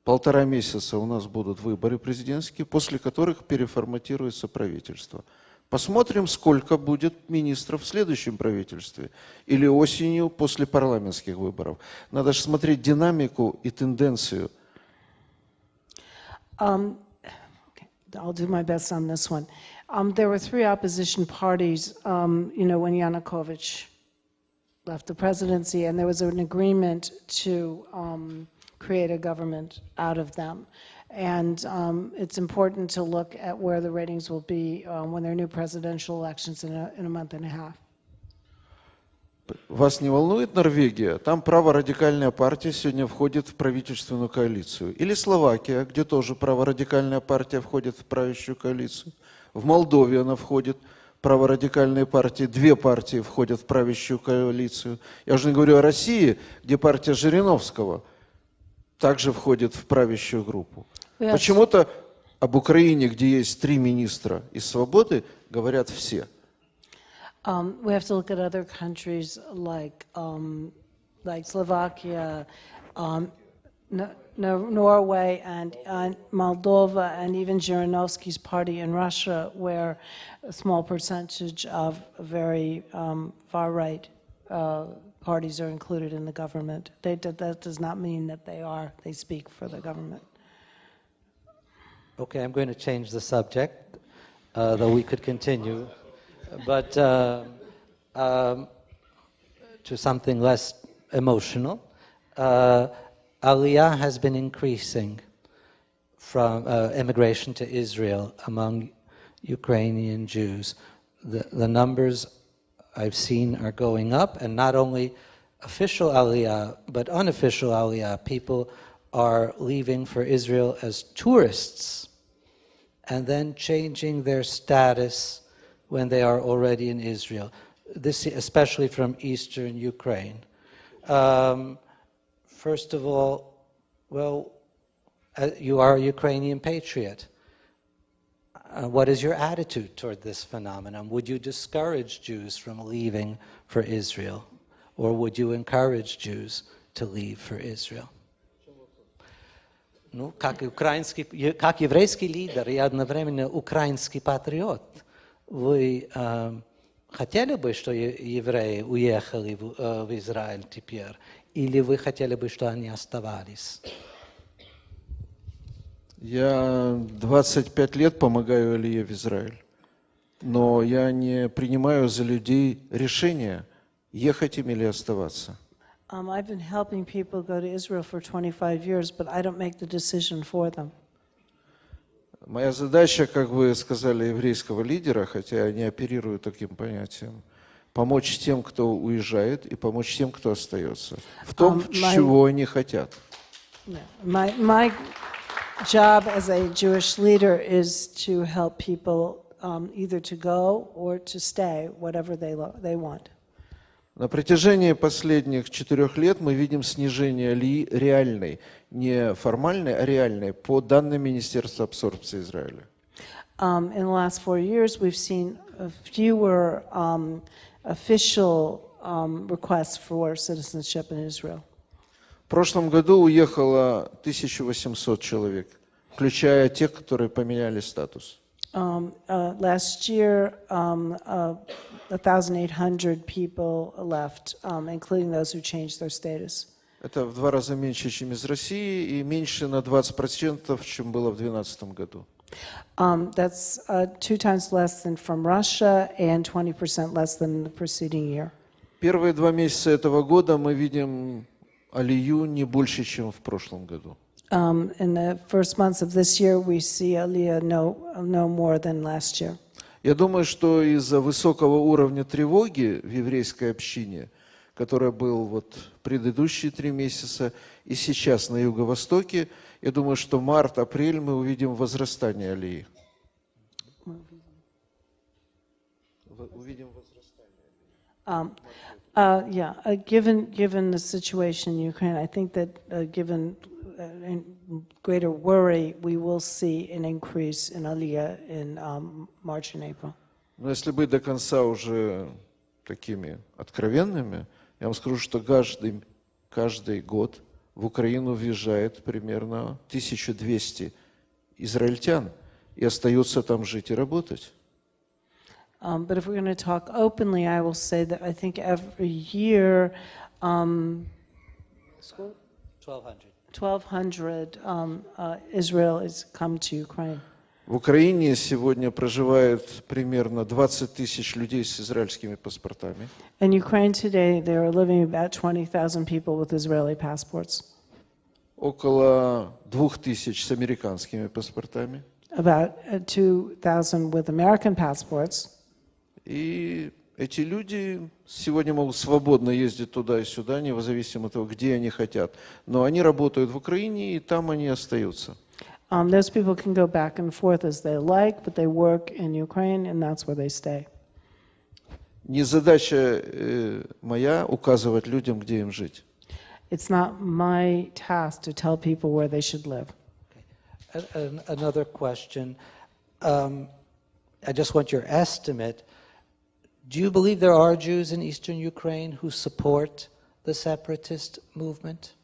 1,5 месяца у нас будут выборы президентские, после которых переформатируется правительство. Посмотрим, сколько будет министров в следующем правительстве или осенью после парламентских выборов. Надо же смотреть динамику и тенденцию. Okay, I'll do my best on this one. There were 3 opposition parties, when Yanukovych left the presidency, and there was an agreement to create a government out of them. And it's important to look at where the ratings will be when there are new presidential elections in a month and a half. Вас не волнует Норвегия? Там праворадикальная партия сегодня входит в правительственную коалицию. Или Словакия, где тоже праворадикальная партия входит в правящую коалицию. В Молдове она входит, праворадикальные партии, 2 партии входят в правящую коалицию. Я уже не говорю о России, где партия Жириновского также входит в правящую группу. Почему-то об Украине, где есть 3 министра из «Свободы», говорят все. We have to look at other countries like Slovakia, Norway, and Moldova, and even Zhirinovsky's party in Russia, where a small percentage of very far-right parties are included in the government. That does not mean that they speak for the government. Okay, I'm going to change the subject, though we could continue. But to something less emotional, Aliyah has been increasing from immigration to Israel among Ukrainian Jews. The numbers I've seen are going up, and not only official Aliyah, but unofficial Aliyah. People are leaving for Israel as tourists and then changing their status when they are already in Israel, this especially from eastern Ukraine. First of all, well, you are a Ukrainian patriot. What is your attitude toward this phenomenon? Would you discourage Jews from leaving for Israel? Or would you encourage Jews to leave for Israel? Ну, как еврейский лидер и одновременно украинский патриот, вы хотели бы, что евреи уехали в Израиль теперь, или вы хотели бы, что они оставались? Я 25 лет помогаю Алие в Израиль, но я не принимаю за людей решения, ехать им или оставаться. I've been helping people go to Israel for 25 years, but I don't make the decision for them. Моя задача, как вы сказали, еврейского лидера, хотя я не оперирую таким понятием, помочь тем, кто уезжает, и помочь тем, кто остается, в том, чего они хотят. My job as a Jewish leader is to help people either to go or to stay, whatever they want. На протяжении последних 4 лет мы видим снижение Алии реальной, не формальной, а реальной, по данным Министерства абсорбции Израиля. In the last 4 years, we've seen fewer official requests for citizenship in Israel. В прошлом году уехало 1800 человек, включая тех, которые поменяли статус. Last year, 1,800 people left, including those who changed their status. Это в 2 раза меньше, чем из России, и меньше на 20%, чем было в 2012 году. That's 2 times less than from Russia and 20% less than the preceding year. Первые 2 месяца этого года мы видим Алию не больше, чем в прошлом году. In the first months of this year, we see Aliyah no more than last year. Я думаю, что из-за высокого уровня тревоги в еврейской общине, который был вот предыдущие 3 месяца и сейчас на Юго-Востоке, я думаю, что март-апрель мы увидим возрастание Алии. Увидим возрастание. Given the situation in Ukraine, I think that given greater worry, we will see an increase in Aliyah in March and April. Но если быть до конца уже такими откровенными, я вам скажу, что каждый год в Украину въезжает примерно 1200 израильтян и остаются там жить и работать. But if we're going to talk openly, I will say that I think every year 1,200 Israelis come to Ukraine. В Украине сегодня проживает примерно 20 тысяч людей с израильскими паспортами. In Ukraine today, there are living about 20,000 people with Israeli passports. Около 2000 с американскими паспортами. About 2,000 with American passports. И эти люди сегодня могут свободно ездить туда и сюда, независимо от того, где они хотят. Но они работают в Украине, и там они остаются. Those people can go back and forth as they like, but they work in Ukraine, and that's where they stay. Не задача моя указывать людям, где им жить. It's not my task to tell people where they should live. Another question. I just want your estimate. Do you believe there are Jews in eastern Ukraine who support the separatist movement?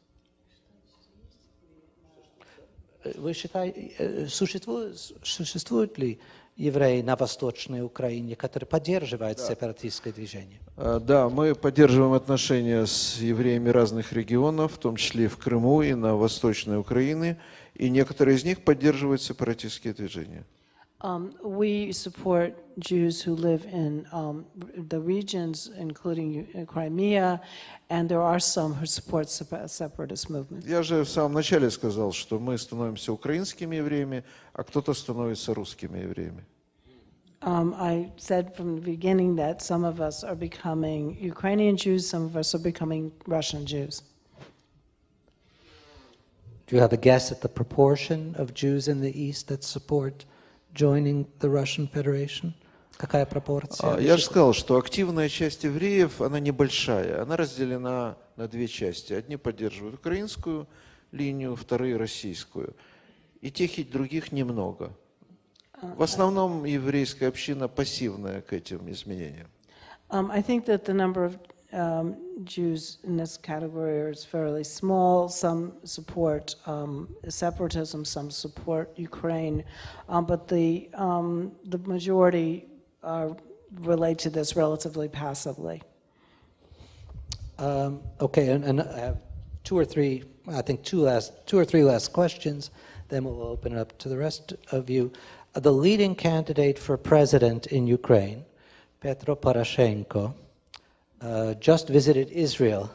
Вы считаете, существуют ли евреи на Восточной Украине, которые поддерживают сепаратистское движение? Да, мы поддерживаем отношения с евреями разных регионов, в том числе и в Крыму, и на Восточной Украине, и некоторые из них поддерживают сепаратистские движения. We support Jews who live in the regions, including Crimea, and there are some who support separatist movement. Я же в самом начале сказал, что мы становимся украинскими евреями, а кто-то становится русскими евреями. I said from the beginning that some of us are becoming Ukrainian Jews, some of us are becoming Russian Jews. Do you have a guess at the proportion of Jews in the East that support joining the Russian Federation? Какая пропорция? Я же сказал, что активная часть евреев, она небольшая, она разделена на 2 части. Одни поддерживают украинскую линию, вторые российскую. И тех, и других немного. В основном еврейская община пассивная к этим изменениям. I think that the number of Jews in this category is fairly small. Some support separatism, some support Ukraine, but the majority relate to this relatively passively. Okay, and I have 2 or 3, I think 2 or 3 last questions, then we'll open it up to the rest of you. The leading candidate for president in Ukraine, Petro Poroshenko, just visited Israel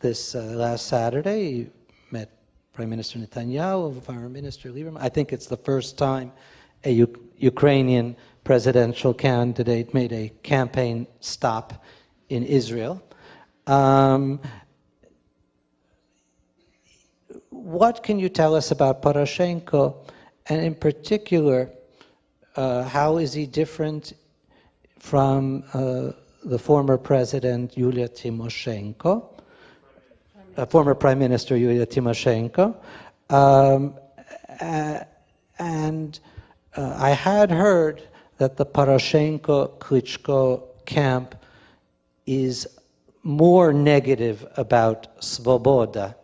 this last Saturday. He met Prime Minister Netanyahu, Foreign Minister Lieberman. I think it's the first time a Ukrainian presidential candidate made a campaign stop in Israel. What can you tell us about Poroshenko, and in particular, how is he different from the former president Yulia Tymoshenko, former Prime Minister Yulia Tymoshenko, and I had heard that the Poroshenko-Klitschko camp is more negative about Svoboda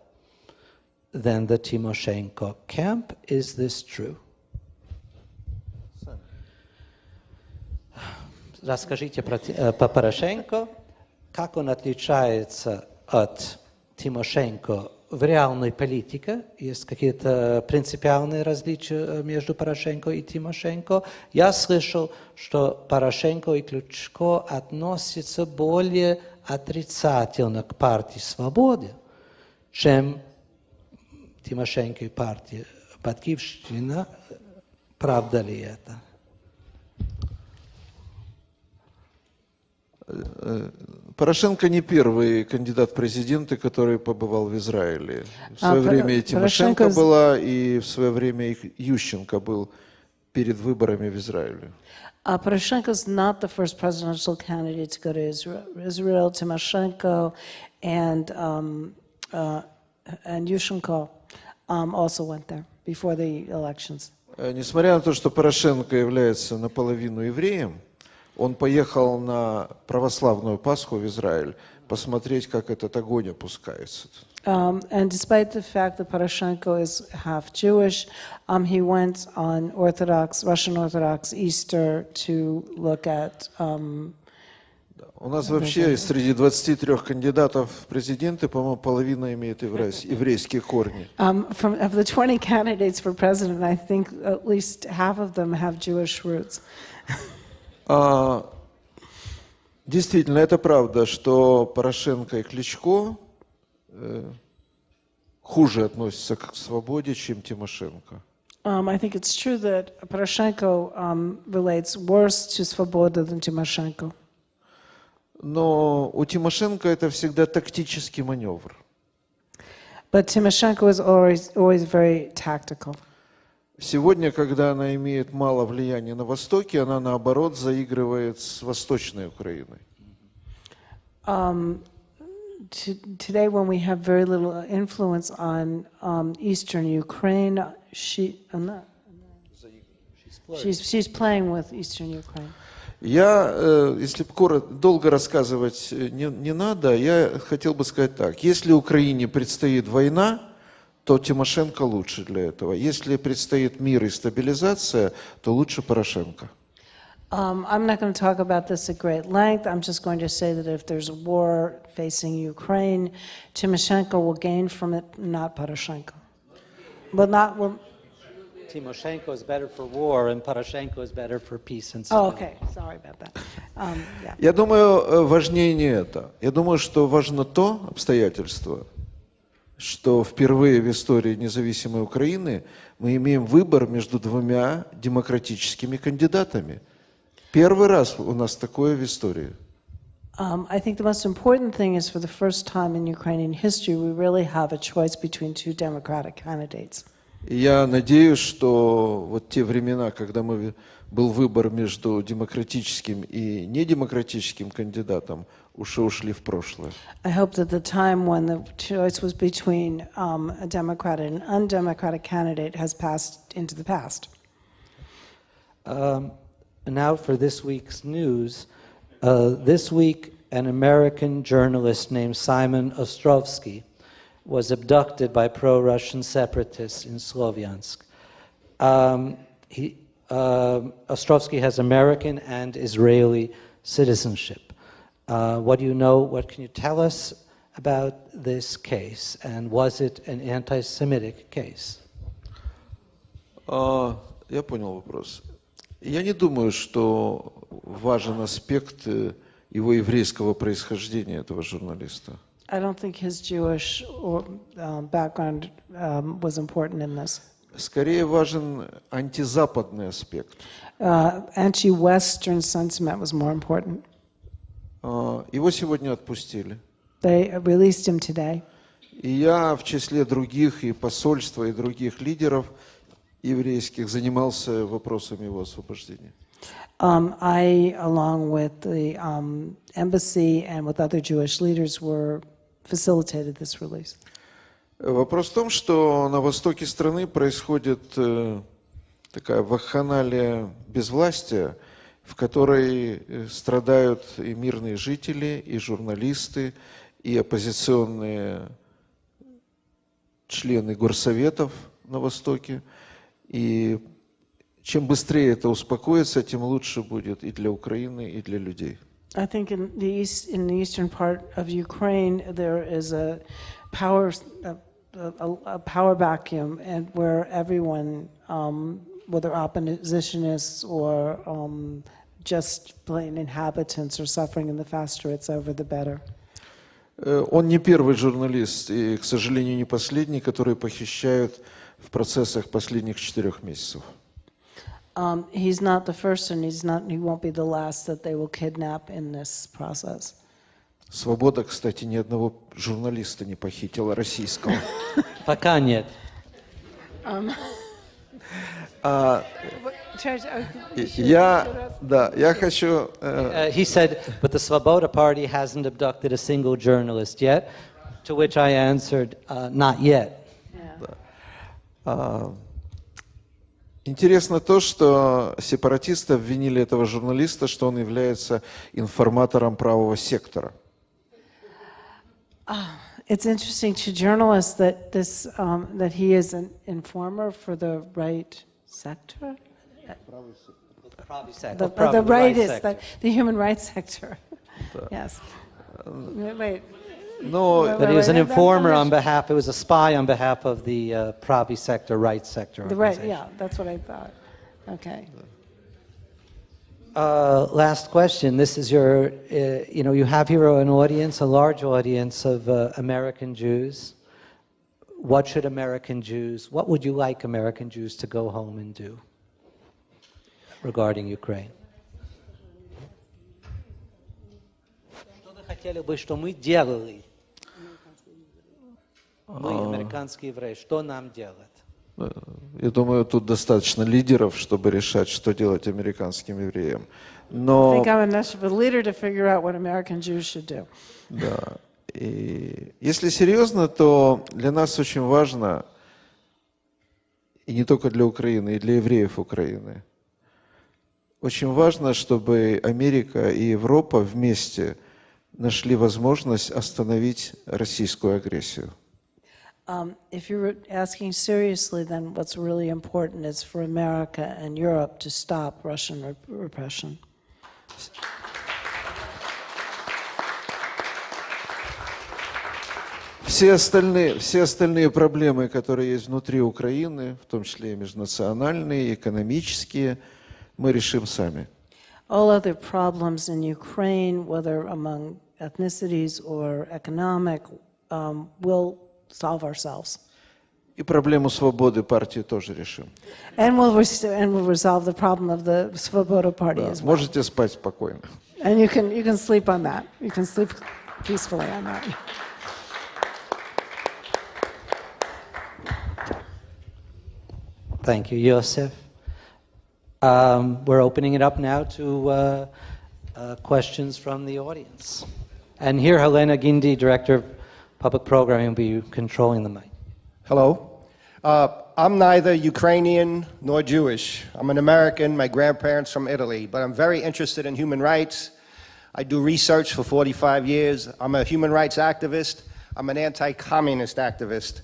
than the Tymoshenko camp. Is this true? Расскажите про Порошенко, как он отличается от Тимошенко в реальной политике, есть какие-то принципиальные различия между Порошенко и Тимошенко. Я слышал, что Порошенко и Кличко относятся более отрицательно к партии «Свободы», чем Тимошенко и партия «Батькивщина». Правда ли это? Порошенко не первый кандидат в президенты, который побывал в Израиле. В свое время и Тимошенко была, и в свое время и Ющенко был перед выборами в Израиле. Poroshenko is not the first presidential candidate to go to Israel. Timoshenko and Yushchenko also went there before the elections. Несмотря на то, что Порошенко является наполовину евреем, он поехал на православную Пасху в Израиль посмотреть, как этот огонь опускается. And despite the fact that Poroshenko is half Jewish, he went on Russian Orthodox Easter to look at. У нас вообще среди 23 кандидатов в президенты, по-моему, половина имеет еврейские корни. Of the 20 candidates for president, I think at least half of them have Jewish roots. Действительно, это правда, что Порошенко и Кличко хуже относятся к свободе, чем Тимошенко. I think it's true that Poroshenko relates worse to Svoboda than Timoshenko. Но у Тимошенко это всегда тактический маневр. But Timoshenko is always very tactical. Сегодня, когда она имеет мало влияния на Востоке, она, наоборот, заигрывает с Восточной Украиной. Today, when we have very little influence on Eastern Ukraine, she's playing with Eastern Ukraine. Если долго рассказывать не надо, я хотел бы сказать так. Если Украине предстоит война, то Тимошенко лучше для этого. Если предстоит мир и стабилизация, то лучше Порошенко. I'm not going to talk about this at great length. I'm just going to say that if there's a war facing Ukraine, Timoshenko will gain from it, not Poroshenko. Timoshenko is better for war, and Poroshenko is better for peace and Oh, stability. okay. Sorry about that. Yeah. Я думаю, важнее не это. Я думаю, что важно то обстоятельство, что впервые в истории независимой Украины мы имеем выбор между двумя демократическими кандидатами. Первый раз у нас такое в истории. I think the most important thing is for the first time in Ukrainian history, we really have a choice between two democratic candidates. И я надеюсь, что вот те времена, когда был выбор между демократическим и недемократическим кандидатом, уже ушли в прошлое. I hope that the time when the choice was between a Democrat and an undemocratic candidate has passed into the past. Now for this week's news. This week, an American journalist named Simon Ostrovsky was abducted by pro-Russian separatists in Slovyansk. Ostrovsky has American and Israeli citizenship. What do you know? What can you tell us about this case? And was it an anti-Semitic case? Я понял вопрос. Я не думаю, что важен аспект его еврейского происхождения, этого журналиста. I don't think his Jewish background was important in this. Скорее важен антизападный аспект. Anti-Western sentiment was more important. Его сегодня отпустили. They released him today. И я в числе других, и посольства, и других лидеров еврейских занимался вопросами его освобождения. I, along with the embassy and with other Jewish leaders, facilitated this release. Вопрос в том, что на востоке страны происходит такая вакханалия безвластия, в которой страдают и мирные жители, и журналисты, и оппозиционные члены горсоветов на Востоке. И чем быстрее это успокоится, тем лучше будет и для Украины, и для людей. I think in the eastern part of Ukraine, there is a power, a power vacuum, and where everyone, whether oppositionists or just plain inhabitants, are suffering, and the faster it's over, the better. Он не первый журналист и, к сожалению, не последний, который похищают в процессах последних 4 месяцев. He's not the first, and he won't be the last that they will kidnap in this process. Svoboda, кстати, ни одного журналиста не похитила российского. Пока нет. Я хочу... He said, but the Svoboda party hasn't abducted a single journalist yet, to which I answered, not yet. Интересно то, что сепаратисты обвинили этого журналиста, что он является информатором правого сектора. It's interesting to journalists that that he is an informer for the right sector. The right is the human rights sector. Yes. Wait. No, but he was an informer on behalf. It was a spy on behalf of the Pravi sector, right sector. The right, yeah, that's what I thought. Okay. Last question. This is your, you have here an audience, a large audience of American Jews. What should American Jews, what would you like American Jews to go home and do regarding Ukraine? Что вы хотели бы, что мы делали? Мы, американские евреи, что нам делать? Я думаю, тут достаточно лидеров, чтобы решать, что делать американским евреям. Но... I think I'm enough of a leader to figure out what American Jews should do. Да. И если серьезно, то для нас очень важно, и не только для Украины, и для евреев Украины, очень важно, чтобы Америка и Европа вместе нашли возможность остановить российскую агрессию. If you're asking seriously, then what's really important is for America and Europe to stop Russian repression. Все остальные проблемы, которые есть внутри Украины, в том числе и межнациональные, экономические, мы решим сами. All other problems in Ukraine, whether among ethnicities or economic, will solve ourselves. И проблему свободы партии тоже решим. And we'll resolve the problem of the Svoboda party as well. Можете спать спокойно. And you can sleep on that. You can sleep peacefully on that. Thank you, Josef. We're opening it up now to questions from the audience. And here, Helena Gindi, Director of Public Programming, will be controlling the mic. Hello. I'm neither Ukrainian nor Jewish. I'm an American, my grandparents from Italy, but I'm very interested in human rights. I do research for 45 years. I'm a human rights activist. I'm an anti-communist activist.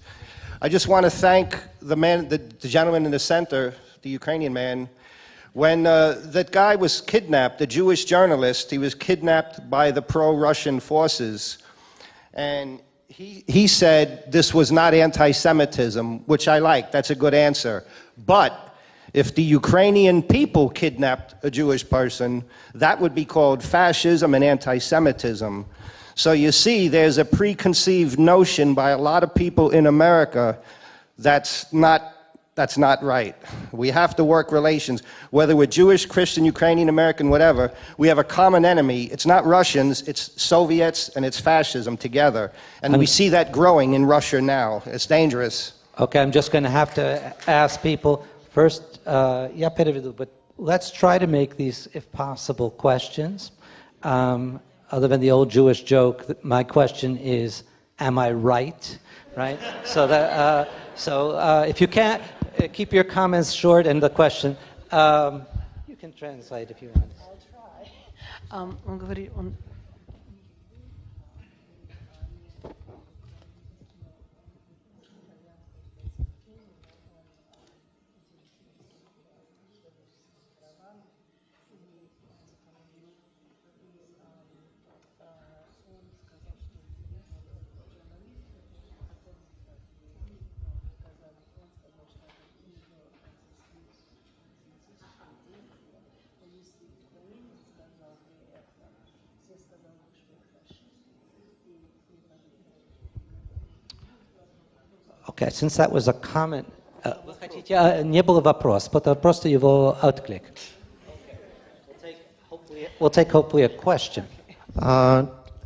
I just want to thank the gentleman in the center, the Ukrainian man. When that guy was kidnapped, the Jewish journalist, he was kidnapped by the pro-Russian forces. And he said this was not anti-Semitism, which I like. That's a good answer. But if the Ukrainian people kidnapped a Jewish person, that would be called fascism and anti-Semitism. So you see, there's a preconceived notion by a lot of people in America that's not right. We have to work relations. Whether we're Jewish, Christian, Ukrainian, American, whatever, we have a common enemy. It's not Russians, it's Soviets and it's fascism together. And we see that growing in Russia now. It's dangerous. Okay, I'm just going to have to ask people first, but let's try to make these, if possible, questions. Other than the old Jewish joke, my question is, am I right? Right? So that, if you can't, keep your comments short and the question. You can translate if you want. I'll try. Okay, since that was a comment, вы хотите, не был вопрос, просто его отклик. We'll take hopefully a question.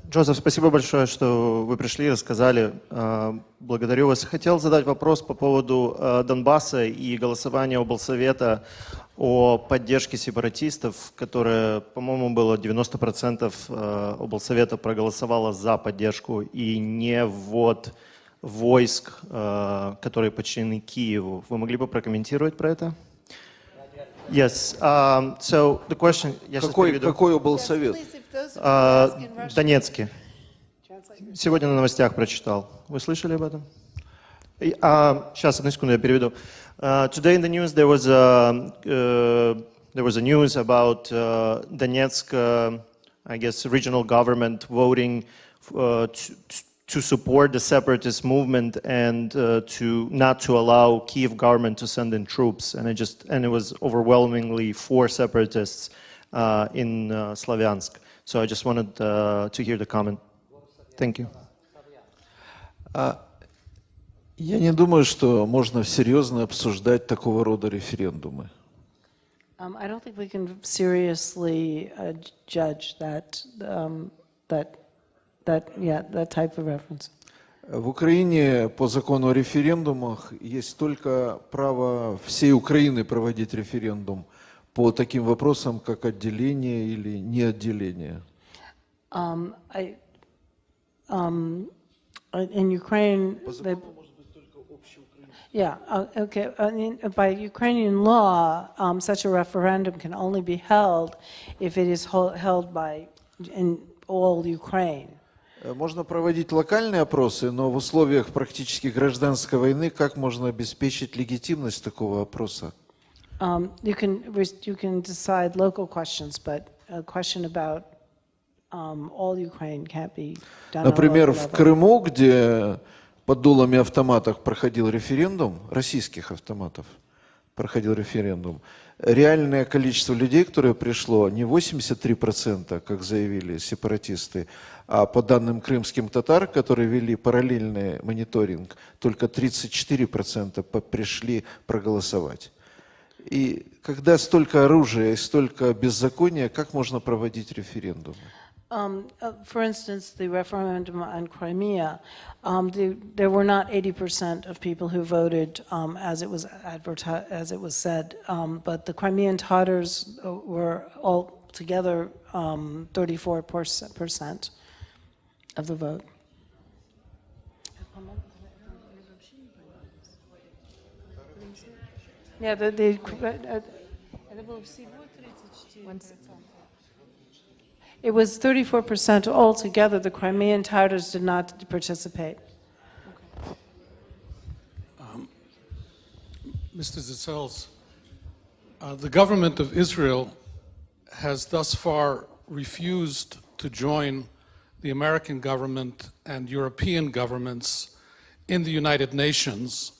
Джозеф, спасибо большое, что вы пришли и рассказали. Благодарю вас. Хотел задать вопрос по поводу Донбасса и голосования облсовета о поддержке сепаратистов, которое, по-моему, было 90% облсовета проголосовало за поддержку и не ввод войск, которые подчинены Киеву. Вы могли бы прокомментировать про это? Yes. So the question... Какой облсовет? Донецкий. Сегодня на новостях прочитал. Вы слышали об этом? Сейчас, одну секунду, я переведу. Today in the news there was a news about Donetsk, I guess, regional government voting to support the separatist movement and not to allow Kiev government to send in troops, and it was overwhelmingly for separatists in Slavyansk. So I just wanted to hear the comment. Thank you. Я не думаю, что можно серьезно обсуждать такого рода референдумы. I don't think we can seriously judge that type of reference. В Украине по закону о референдумах есть только право всей Украины проводить референдум по таким вопросам, как отделение или неотделение. In Ukraine, by Ukrainian law, such a referendum can only be held if it is held in all Ukraine. Можно проводить локальные опросы, но в условиях практически гражданской войны как можно обеспечить легитимность такого опроса? You can decide local questions, but a question about all Ukraine can't be done. Например, в Крыму, где под дулами автоматов проходил референдум, российских автоматов проходил референдум, реальное количество людей, которое пришло, не 83%, как заявили сепаратисты, а по данным крымским татар, которые вели параллельный мониторинг, только 34% пришли проголосовать. И когда столько оружия и столько беззакония, как можно проводить референдумы? For instance, the referendum on Crimea, there were not 80% of people who voted as it was advertised, as it was said, but the Crimean Tatars were altogether 34% of the vote. Yeah, it was 34% altogether. The Crimean Tatars did not participate. Mr. Zissels, the government of Israel has thus far refused to join the American government and European governments in the United Nations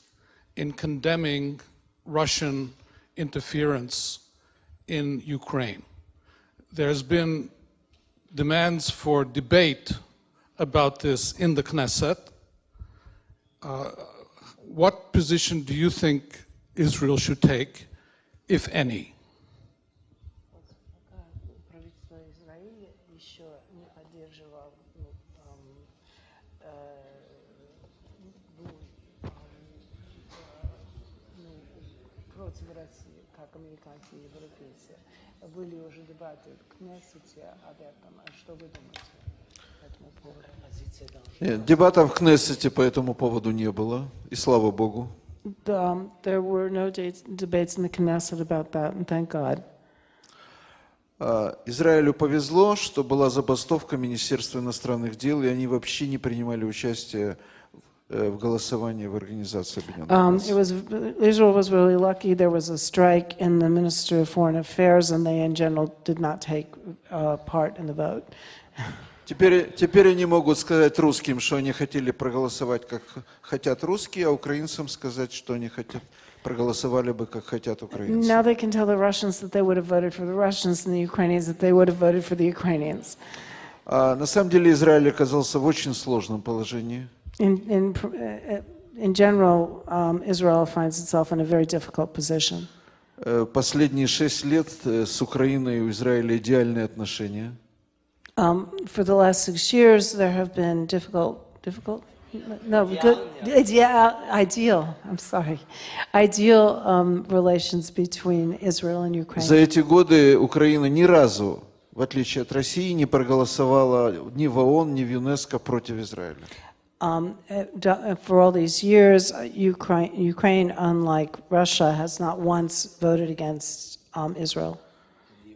in condemning Russian interference in Ukraine. There's been demands for debate about this in the Knesset. What position do you think Israel should take, if any? Были уже дебаты в Кнессете об этом. Что вы думаете по этому поводу? Нет, дебатов в Кнессете по этому поводу не было, и слава Богу. There were no debates in the Knesset about that, and thank God. Израилю повезло, что была забастовка Министерства иностранных дел, и они вообще не принимали участие в голосовании в Организации Объединенных Наций. Israel was really lucky. There was a strike in the Ministry of Foreign Affairs, and they, in general, did not take part in the vote. Теперь они могут сказать русским, что они хотели проголосовать, как хотят русские, а украинцам сказать, что они хотят, проголосовали бы, как хотят украинцы. Now they can tell the Russians that they would have voted for the Russians, and the Ukrainians that they would have voted for the Ukrainians. На самом деле Израиль оказался в очень сложном положении. in general, Israel finds itself in a very difficult position. Последние 6 лет с Украиной у Израиля идеальные отношения. For the last 6 years, there have been ideal relations between Israel and Ukraine. За эти годы Украина ни разу, в отличие от России, не проголосовала ни в ООН, ни в ЮНЕСКО против Израиля. For all these years, Ukraine, unlike Russia, has not once voted against Israel.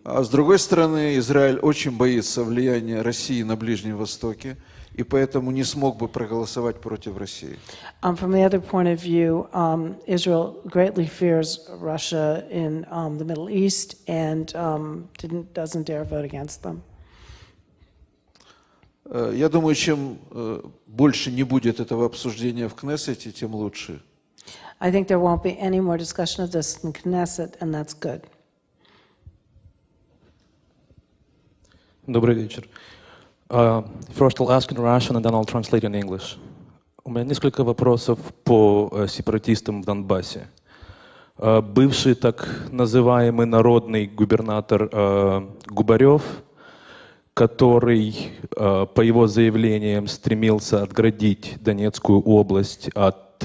А с другой стороны, Израиль очень боится влияния России на Ближнем Востоке, и поэтому не смог бы проголосовать против России. From the other point of view, Israel greatly fears Russia in the Middle East and doesn't dare vote against them. Я думаю, чем больше не будет этого обсуждения в Кнессете, тем лучше. I think there won't be any more discussion of this in Knesset, and that's good. Добрый вечер. First I'll ask in Russian and then I'll translate in English. У меня несколько вопросов по сепаратистам в Донбассе. Бывший так называемый народный губернатор Губарев, который, по его заявлениям, стремился отгородить Донецкую область от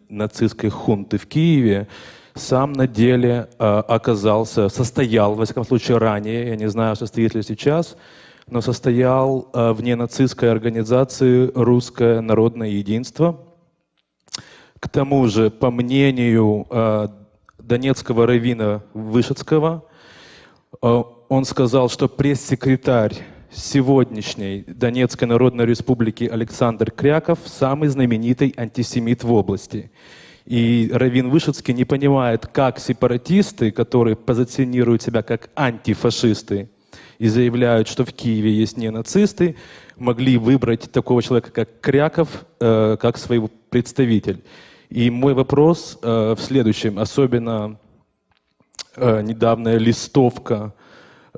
нацистской хунты в Киеве, сам на деле состоял, во всяком случае ранее, я не знаю, состоит ли сейчас, но состоял в ненацистской организации «Русское народное единство». К тому же, по мнению донецкого раввина Вышецкого, он сказал, что пресс-секретарь сегодняшней Донецкой Народной Республики Александр Кряков самый знаменитый антисемит в области. И раввин Вышецкий не понимает, как сепаратисты, которые позиционируют себя как антифашисты и заявляют, что в Киеве есть ненацисты, могли выбрать такого человека, как Кряков, как своего представителя. И мой вопрос в следующем. Особенно недавняя листовка,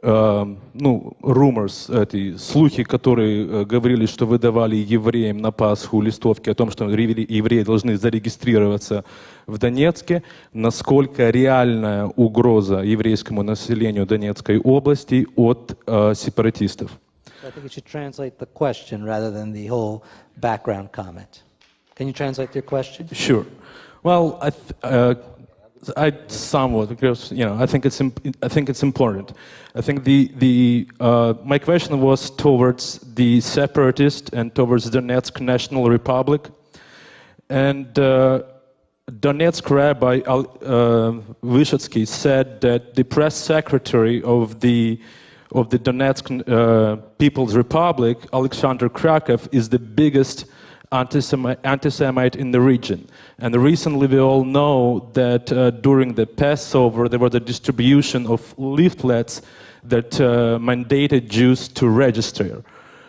rumors, эти слухи, которые говорили, что выдавали евреям на Пасху листовки о том, что евреи должны зарегистрироваться в Донецке. Насколько реальная угроза еврейскому населению Донецкой области от сепаратистов? I think you should translate the question rather than the whole background comment. Can you translate your question? Sure. Well, I somewhat, because I think it's important. I think my question was towards the separatist and towards Donetsk National Republic, and Donetsk Rabbi Vyshetsky said that the press secretary of the Donetsk People's Republic, Alexander Krakow, is the biggest anti-Semite in the region. And recently we all know that during the Passover there was a distribution of leaflets that mandated Jews to register.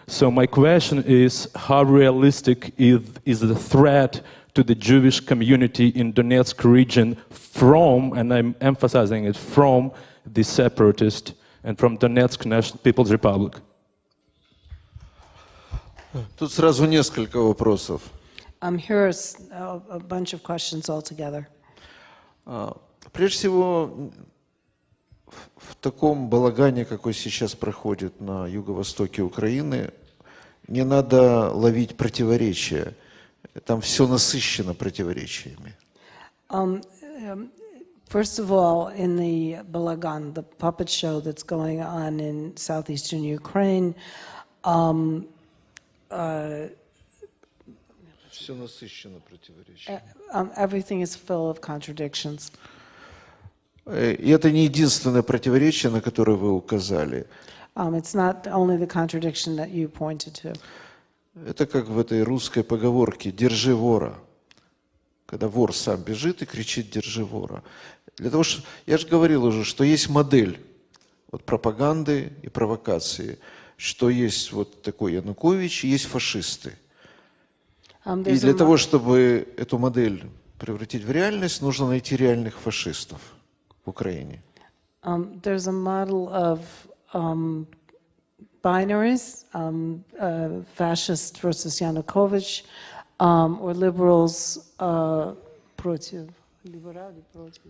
So my question is, how realistic is the threat to the Jewish community in Donetsk region from, and I'm emphasizing it, from the separatist and from Donetsk People's Republic? Тут сразу несколько вопросов. Here's a bunch of questions all together. Прежде всего, в таком балагане, какой сейчас проходит на юго-востоке Украины, не надо ловить противоречия. Там все насыщено противоречиями. First of all, in the balagan, the puppet show that's going on in southeastern Ukraine, Все насыщено противоречиями. Everything is full of contradictions. И это не единственное противоречие, на которое вы указали. It's not only the contradiction that you pointed to. Это как в этой русской поговорке «держи вора». Когда вор сам бежит и кричит «держи вора». Для того, что, я же говорил уже, что есть модель вот, пропаганды и провокации, что есть вот такой Янукович и есть фашисты. И для того, чтобы эту модель превратить в реальность, нужно найти реальных фашистов в Украине. There's a model of binaries, fascist versus Yanukovych, or liberals против, либерали против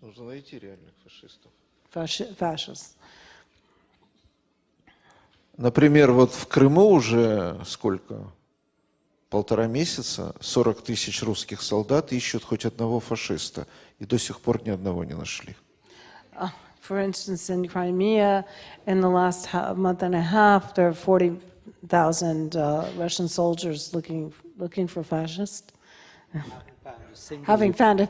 Нужно найти реальных фашистов. fascists. Например, вот в Крыму уже сколько? 1,5 месяца 40 тысяч русских солдат ищут хоть одного фашиста, и до сих пор ни одного не нашли. For instance, in Crimea, in the last month and a half, there are 40,000 Russian soldiers looking for fascists. Having found a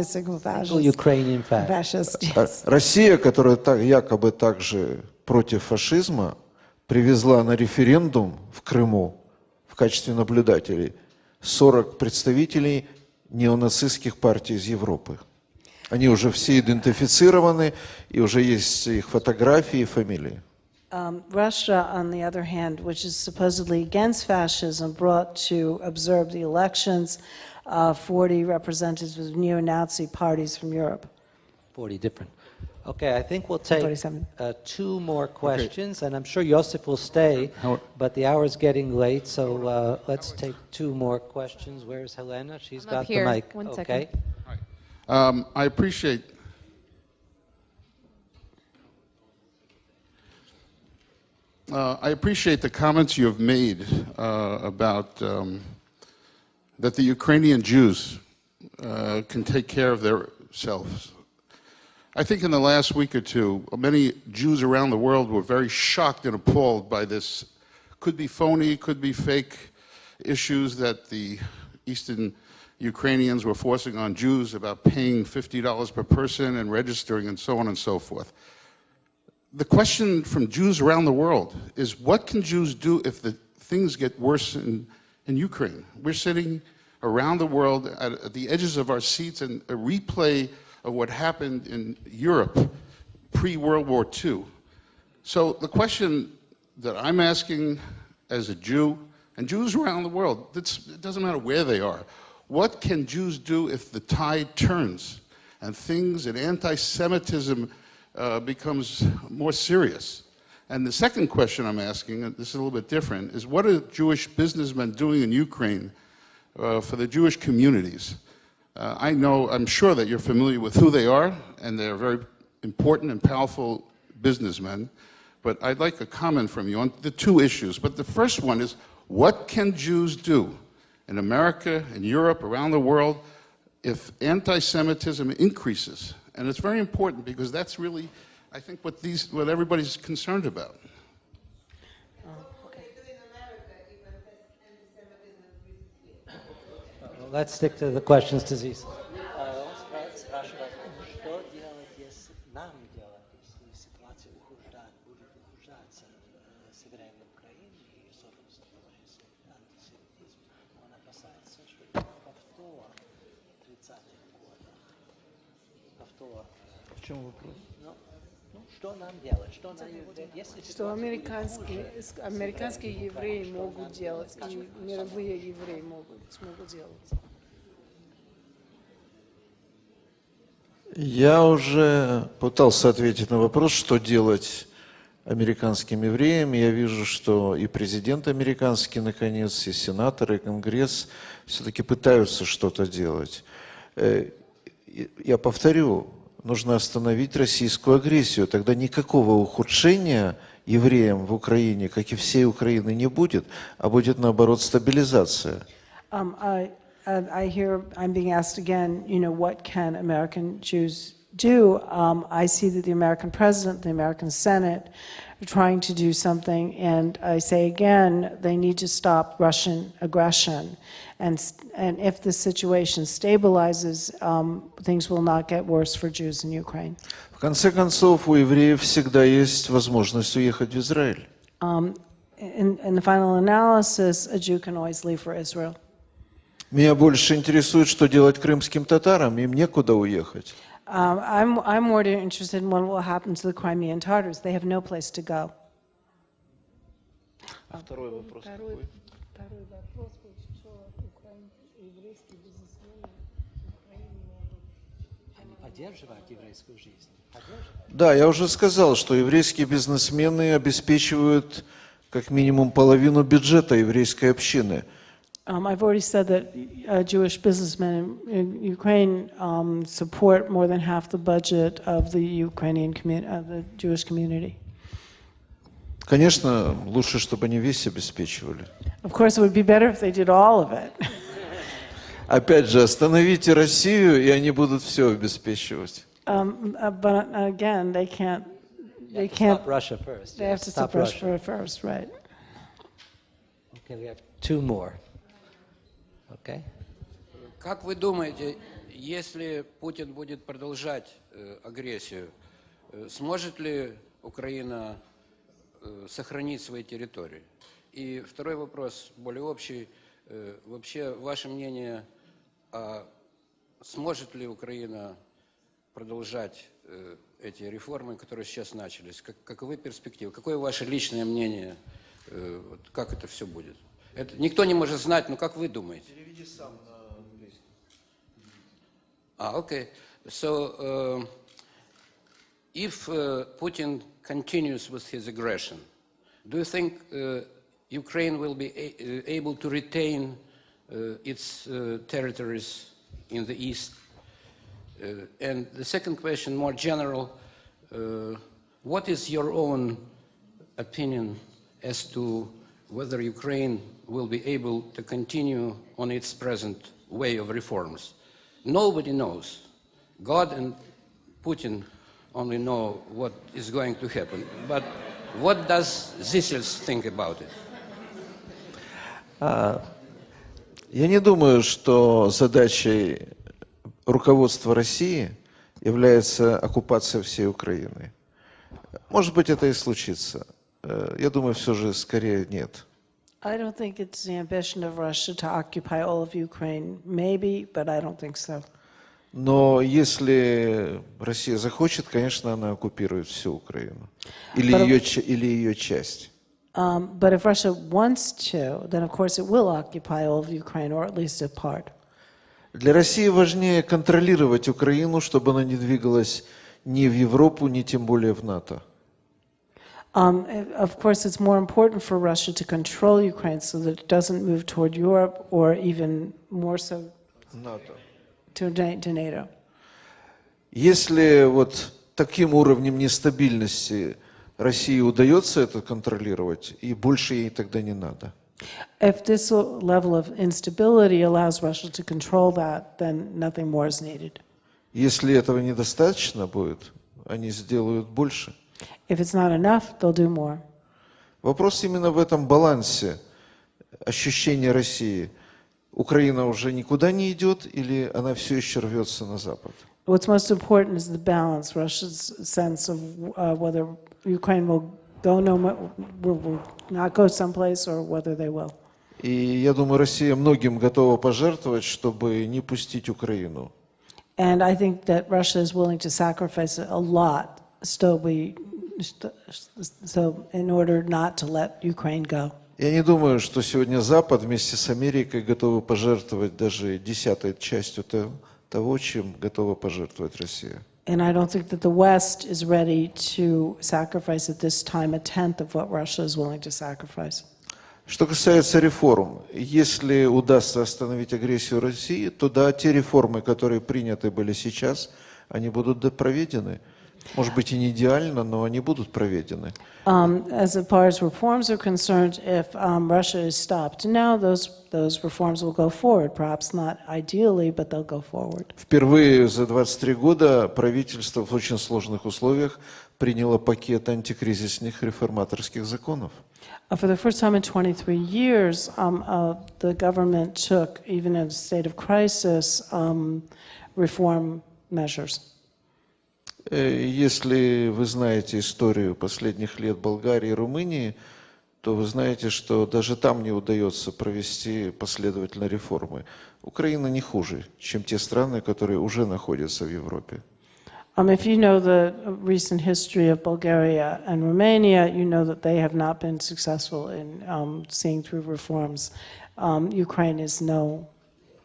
single fascist. Ukrainian fascist. Fascist, yes. Россия, которая якобы также против фашизма, привезла на референдум в Крыму в качестве наблюдателей 40 представителей неонацистских партий из Европы. Они уже все идентифицированы, и уже есть их фотографии и фамилии. Russia, on the other hand, which is supposedly against fascism, brought to observe the elections 40 representatives of neo-Nazi parties from Europe. 40 different. Okay, I think we'll take 47. 2 more questions, and I'm sure Josef will stay, but the hour is getting late, so let's take 2 more questions. Where's Helena? She's I'm got up here. the mic. One Okay. second. I appreciate the comments you have made about that the Ukrainian Jews can take care of themselves. I think in the last week or two, many Jews around the world were very shocked and appalled by this. Could be phony, could be fake issues that the Eastern Ukrainians were forcing on Jews about paying $50 per person and registering and so on and so forth. The question from Jews around the world is, what can Jews do if the things get worse in Ukraine? We're sitting around the world at the edges of our seats and a replay of what happened in Europe pre-World War II. So the question that I'm asking as a Jew, and Jews around the world, it doesn't matter where they are, what can Jews do if the tide turns and things and anti-Semitism becomes more serious? And the second question I'm asking, and this is a little bit different, is what are Jewish businessmen doing in Ukraine for the Jewish communities? I'm sure that you're familiar with who they are, and they're very important and powerful businessmen, but I'd like a comment from you on the 2 issues. But the first one is, what can Jews do in America, in Europe, around the world, if anti-Semitism increases? And it's very important because that's really, I think, what everybody's concerned about. Let's stick to the questions to Zissels. Что американские евреи могут делать, и мировые евреи смогут делать. Я уже пытался ответить на вопрос, что делать американским евреям. Я вижу, что и президент американский, наконец, и сенаторы, и Конгресс все-таки пытаются что-то делать. Я повторю, нужно остановить российскую агрессию. Тогда никакого ухудшения евреям в Украине, как и всей Украины, не будет, а будет, наоборот, стабилизация. I hear I'm being asked again, what can American Jews do? I see that the American president, the American Senate are trying to do something, and I say again, they need to stop Russian aggression. And if the situation stabilizes, things will not get worse for Jews in Ukraine. В конце концов, у евреев всегда есть возможность уехать в Израиль. In the final analysis, a Jew can always leave for Israel. Меня больше интересует, что делать крымским татарам. Им некуда уехать. I'm more interested in what will happen to the Crimean Tatars. They have no place to go. Второй вопрос какой? Второй вопрос, что еврейские бизнесмены Поддерживать еврейскую жизнь. Да, я уже сказал, что еврейские бизнесмены обеспечивают как минимум половину бюджета еврейской общины. I've already said that Jewish businessmen in Ukraine support more than half the budget of the the Jewish community. Конечно, лучше, чтобы они весь обеспечивали. Of course, it would be better if they did all of it. Опять же, остановите Россию, и они будут все обеспечивать. But again, they can't. Stop Russia first. They have to stop Russia first, right? Okay, we have two more. Okay. Как вы думаете, если Путин будет продолжать агрессию, сможет ли Украина сохранить свои территории? И второй вопрос, более общий. Вообще, ваше мнение, сможет ли Украина продолжать эти реформы, которые сейчас начались? Каковы перспективы? Какое ваше личное мнение? Как это все будет? Это никто не может знать, но как вы думаете? Переведи сам на английский. Okay. So, if Putin continues with his aggression, do you think Ukraine will be able to retain its territories in the east? And the second question, more general, what is your own opinion as to whether Ukraine will be able to continue on its present way of reforms? Nobody knows. God and Putin only know what is going to happen. But what does Zissels think about it? Я не думаю, что задачей руководства России является оккупация всей Украины. Может быть, это и случится. Я думаю, все же скорее нет. I don't think it's the ambition of Russia to occupy all of Ukraine. Maybe, but I don't think so. Но если Россия захочет, конечно, она оккупирует всю Украину. Или ее часть. But if Russia wants to, then of course it will occupy all of Ukraine, or at least a part. Для России важнее контролировать Украину, чтобы она не двигалась ни в Европу, ни тем более в НАТО. Of course, it's more important for Russia to control Ukraine so that it doesn't move toward Europe or even more so to NATO. Если вот таким уровнем нестабильности России удается это контролировать, и больше ей тогда не надо. If this level of instability allows Russia to control that, then nothing more is needed. Если этого недостаточно будет, они сделают больше. If it's not enough, they'll do more. Вопрос именно в этом балансе ощущения России. Украина уже никуда не идет, или она все еще рвется на Запад? What's most important is the balance, Russia's sense of whether Ukraine will not go someplace or whether they will. И я думаю, Россия многим готова пожертвовать, чтобы не пустить Украину. And I think that Russia is willing to sacrifice a lot so in order not to let Ukraine go. Я не думаю, что сегодня Запад вместе с Америкой готовы пожертвовать даже 10-й частью того, чем готова пожертвовать Россия. And I don't think that the West is ready to sacrifice at this time 1/10 of what Russia is willing to sacrifice. Что касается реформ, если удастся остановить агрессию России, то да, те реформы, которые приняты были сейчас, они будут проведены. Может быть, и не идеально, но они будут проведены. As far as reforms are concerned, if Russia is stopped now, those reforms will go forward. Perhaps not ideally, but they'll go forward. Впервые за 23 года правительство в очень сложных условиях приняло пакет антикризисных реформаторских законов. For the first time in 23 years, the government took, even in a state of crisis, reform measures. Если вы знаете историю последних лет Болгарии и Румынии, то вы знаете, что даже там не удается провести последовательно реформы. Украина не хуже, чем те страны, которые уже находятся в Европе. If you know the recent history of Bulgaria and Romania, you know that they have not been successful in seeing through reforms. Ukraine is no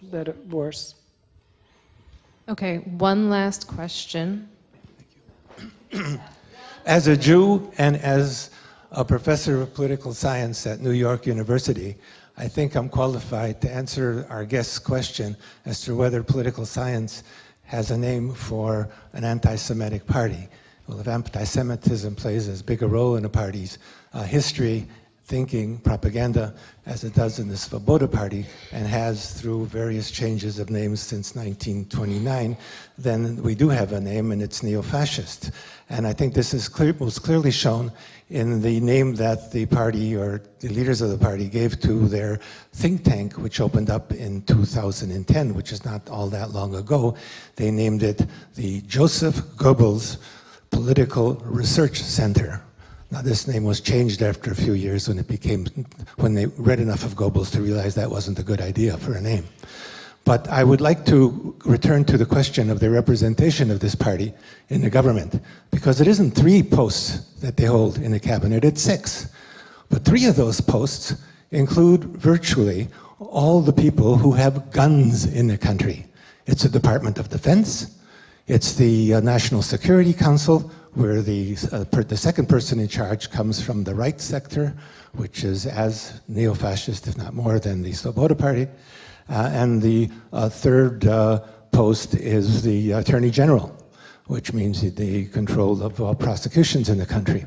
better, worse. Okay, one last question. As a Jew and as a professor of political science at New York University, I think I'm qualified to answer our guest's question as to whether political science has a name for an anti-Semitic party. Well, if anti-Semitism plays as big a role in a party's history, thinking, propaganda, as it does in the Svoboda party, and has through various changes of names since 1929, then we do have a name, and it's neo-fascist. And I think this is was clearly shown in the name that the party, or the leaders of the party, gave to their think tank, which opened up in 2010, which is not all that long ago. They named it the Josef Goebbels Political Research Center. Now, this name was changed after a few years when they read enough of Goebbels to realize that wasn't a good idea for a name. But I would like to return to the question of the representation of this party in the government, because it isn't 3 posts that they hold in the cabinet, it's 6. But 3 of those posts include virtually all the people who have guns in the country. It's the Department of Defense, it's the National Security Council, where the second person in charge comes from the right sector, which is as neo-fascist, if not more, than the Svoboda party. And the third post is the Attorney General, which means the control of all prosecutions in the country.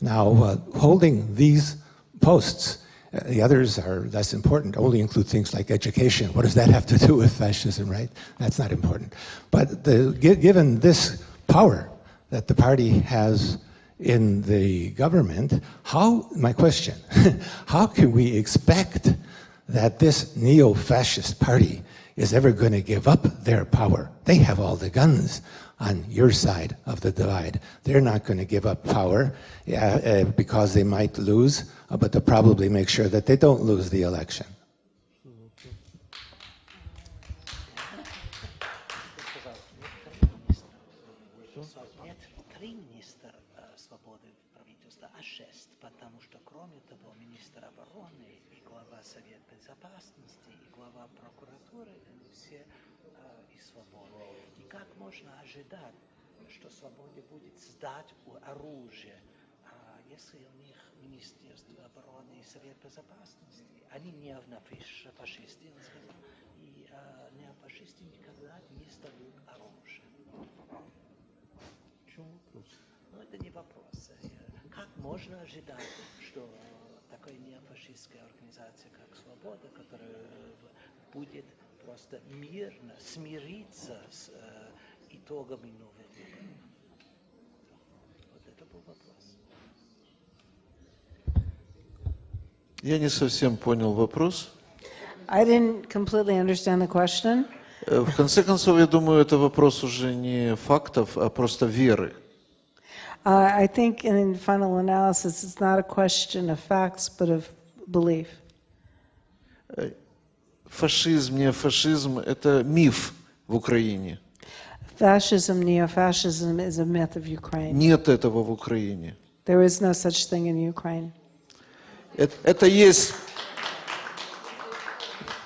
Now, holding these posts, the others are less important, only include things like education. What does that have to do with fascism, right? That's not important. But given this power that the party has in the government, my question, how can we expect that this neo-fascist party is ever going to give up their power? They have all the guns on your side of the divide. They're not going to give up power because they might lose, but they'll probably make sure that they don't lose the election. Они неофашисты, он сказал, и неофашисты никогда не сдадут оружие. Почему вопрос? Ну, это не вопрос. Как можно ожидать, что такая неофашистская организация, как Svoboda, которая будет просто мирно смириться с итогами новых выборов? Вот это был вопрос. Я не совсем понял вопрос. I didn't completely understand the question. В конце концов, я думаю, это вопрос уже не фактов, а просто веры. I think in final analysis, it's not a question of facts, but of belief. Фашизм, неофашизм – это миф в Украине. Fascism, neo-fascism is a myth of Ukraine. Нет этого в Украине. There is no such thing in Ukraine. Это есть...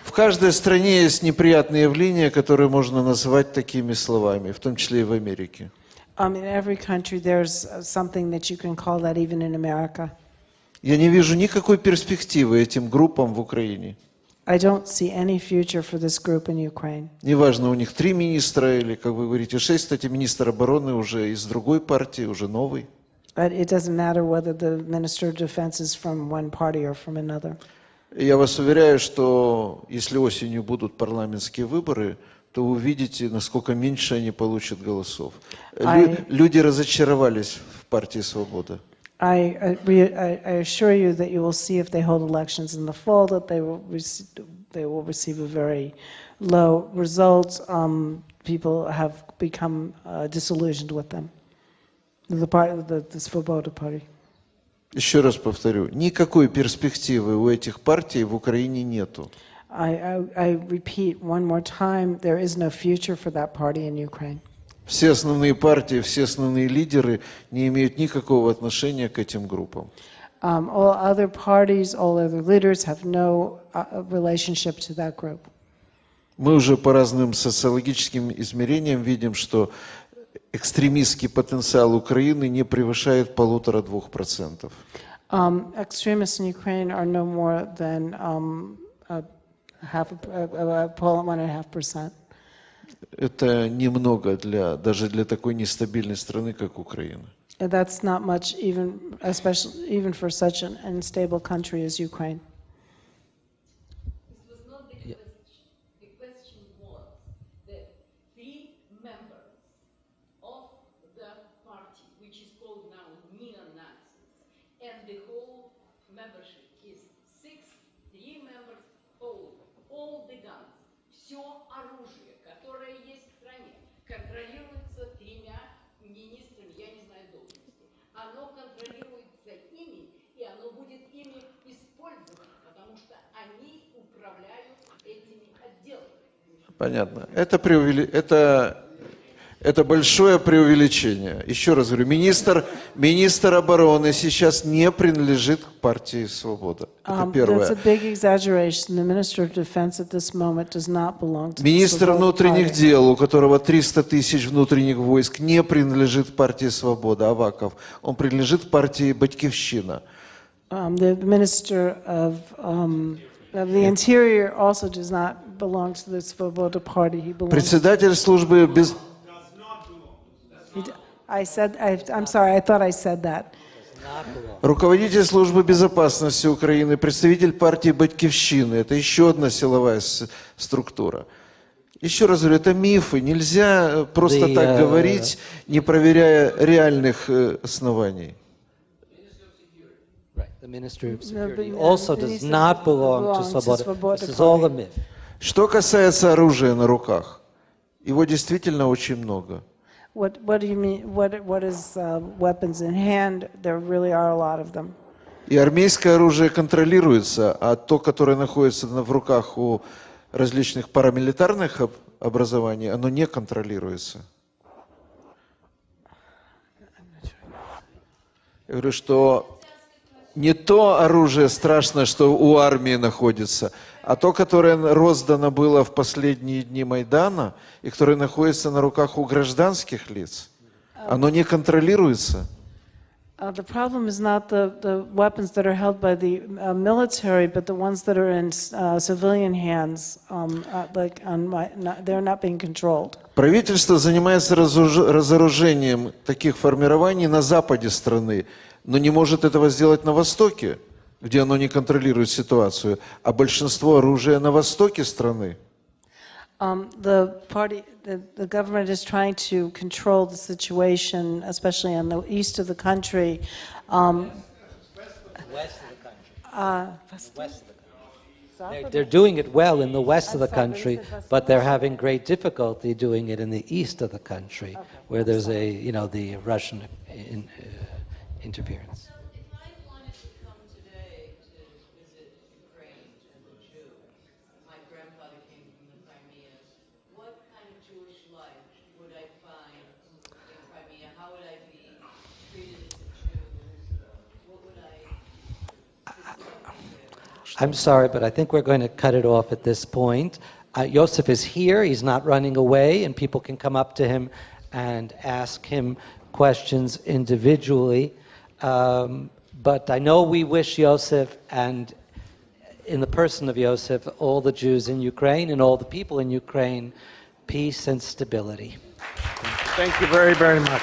В каждой стране есть неприятные явления, которые можно назвать такими словами, в том числе и в Америке. In every country, there's something that you can call that, even in America. Я не вижу никакой перспективы этим группам в Украине. I don't see any future for this group in Ukraine. Неважно, у них 3 министра или, как вы говорите, 6, кстати, министр обороны уже из другой партии, уже новый. But it doesn't matter whether the Minister of Defense is from one party or from another. Я вас уверяю, что если осенью будут парламентские выборы, то вы увидите, насколько меньше они получат голосов. Люди разочаровались в партии «Свобода». I assure you that you will see, if they hold elections in the fall, that they will receive a very low result. People have become disillusioned with them. The Svoboda party. Еще раз повторю, никакой перспективы у этих партий в Украине нету. I repeat one more time, there is no future for that party in Ukraine. Все основные партии, все основные лидеры не имеют никакого отношения к этим группам. All other parties, all other leaders have no relationship to that group. Мы уже по разным социологическим измерениям видим, что экстремистский потенциал Украины не превышает 1,5–2%. Extremists in Ukraine are no more than 1.5%. Это немного даже для такой нестабильной страны, как Украина. That's not much, even for such an unstable country as Ukraine. This was not the question. The question was that 3 members of the party, which is called now Neo-Nazis, and the whole membership is 3 members hold all the guns, все оружие, которое есть в стране, контролируется 3 министрами, я не знаю должности. Оно контролируется ими, и оно будет ими использовано, потому что они управляют этими отделами. Понятно. Это большое преувеличение. Еще раз говорю, министр обороны сейчас не принадлежит к партии «Свобода». Это первое. That's a big exaggeration. The Minister of Defense at this moment does not belong to the Министр Svoboda внутренних party. дел, у которого 300 тысяч внутренних войск, не принадлежит партии «Свобода», Аваков. Он принадлежит партии «Батькивщина». The Minister of the Interior also does not belong to the Svoboda party. He belongs. Председатель службы без... I'm sorry, I thought I said that. Руководитель службы безопасности Украины, представитель партии «Батькивщины». Это еще одна силовая структура. Еще раз говорю, это мифы. Нельзя просто так говорить, не проверяя реальных оснований. The Ministry of Security also does not belong to Svoboda. This is all a myth. Что касается оружия на руках, его действительно очень много. What do you mean? What is weapons in hand? There really are a lot of them. И армейское оружие контролируется, а то, которое находится в руках у различных парамилитарных образований, оно не контролируется. Я говорю, что не то оружие страшное, что у армии находится, а то, которое роздано было в последние дни Майдана и которое находится на руках у гражданских лиц, оно не контролируется. The problem is not the weapons that are held by the military, but the ones that are in civilian hands, they're not being controlled. Правительство занимается разоружением таких формирований на западе страны, но не может этого сделать на востоке, где оно не контролирует ситуацию, а большинство оружия на востоке страны. The government is trying to control the situation, especially on the east of the country. West of the country. They're doing it well in the west of the country, but they're having great difficulty doing it in the east of the country, where there's the Russian interference. So if I wanted to come today to visit Ukraine as a Jew, my grandfather came from the Crimea, what kind of Jewish life would I find in Crimea? How would I be treated as a Jew? What would I... I'm sorry, but I think we're going to cut it off at this point. Josef is here. He's not running away, and people can come up to him and ask him questions individually. But I know we wish Josef, and in the person of Josef, all the Jews in Ukraine and all the people in Ukraine, peace and stability. Thank you very, very much.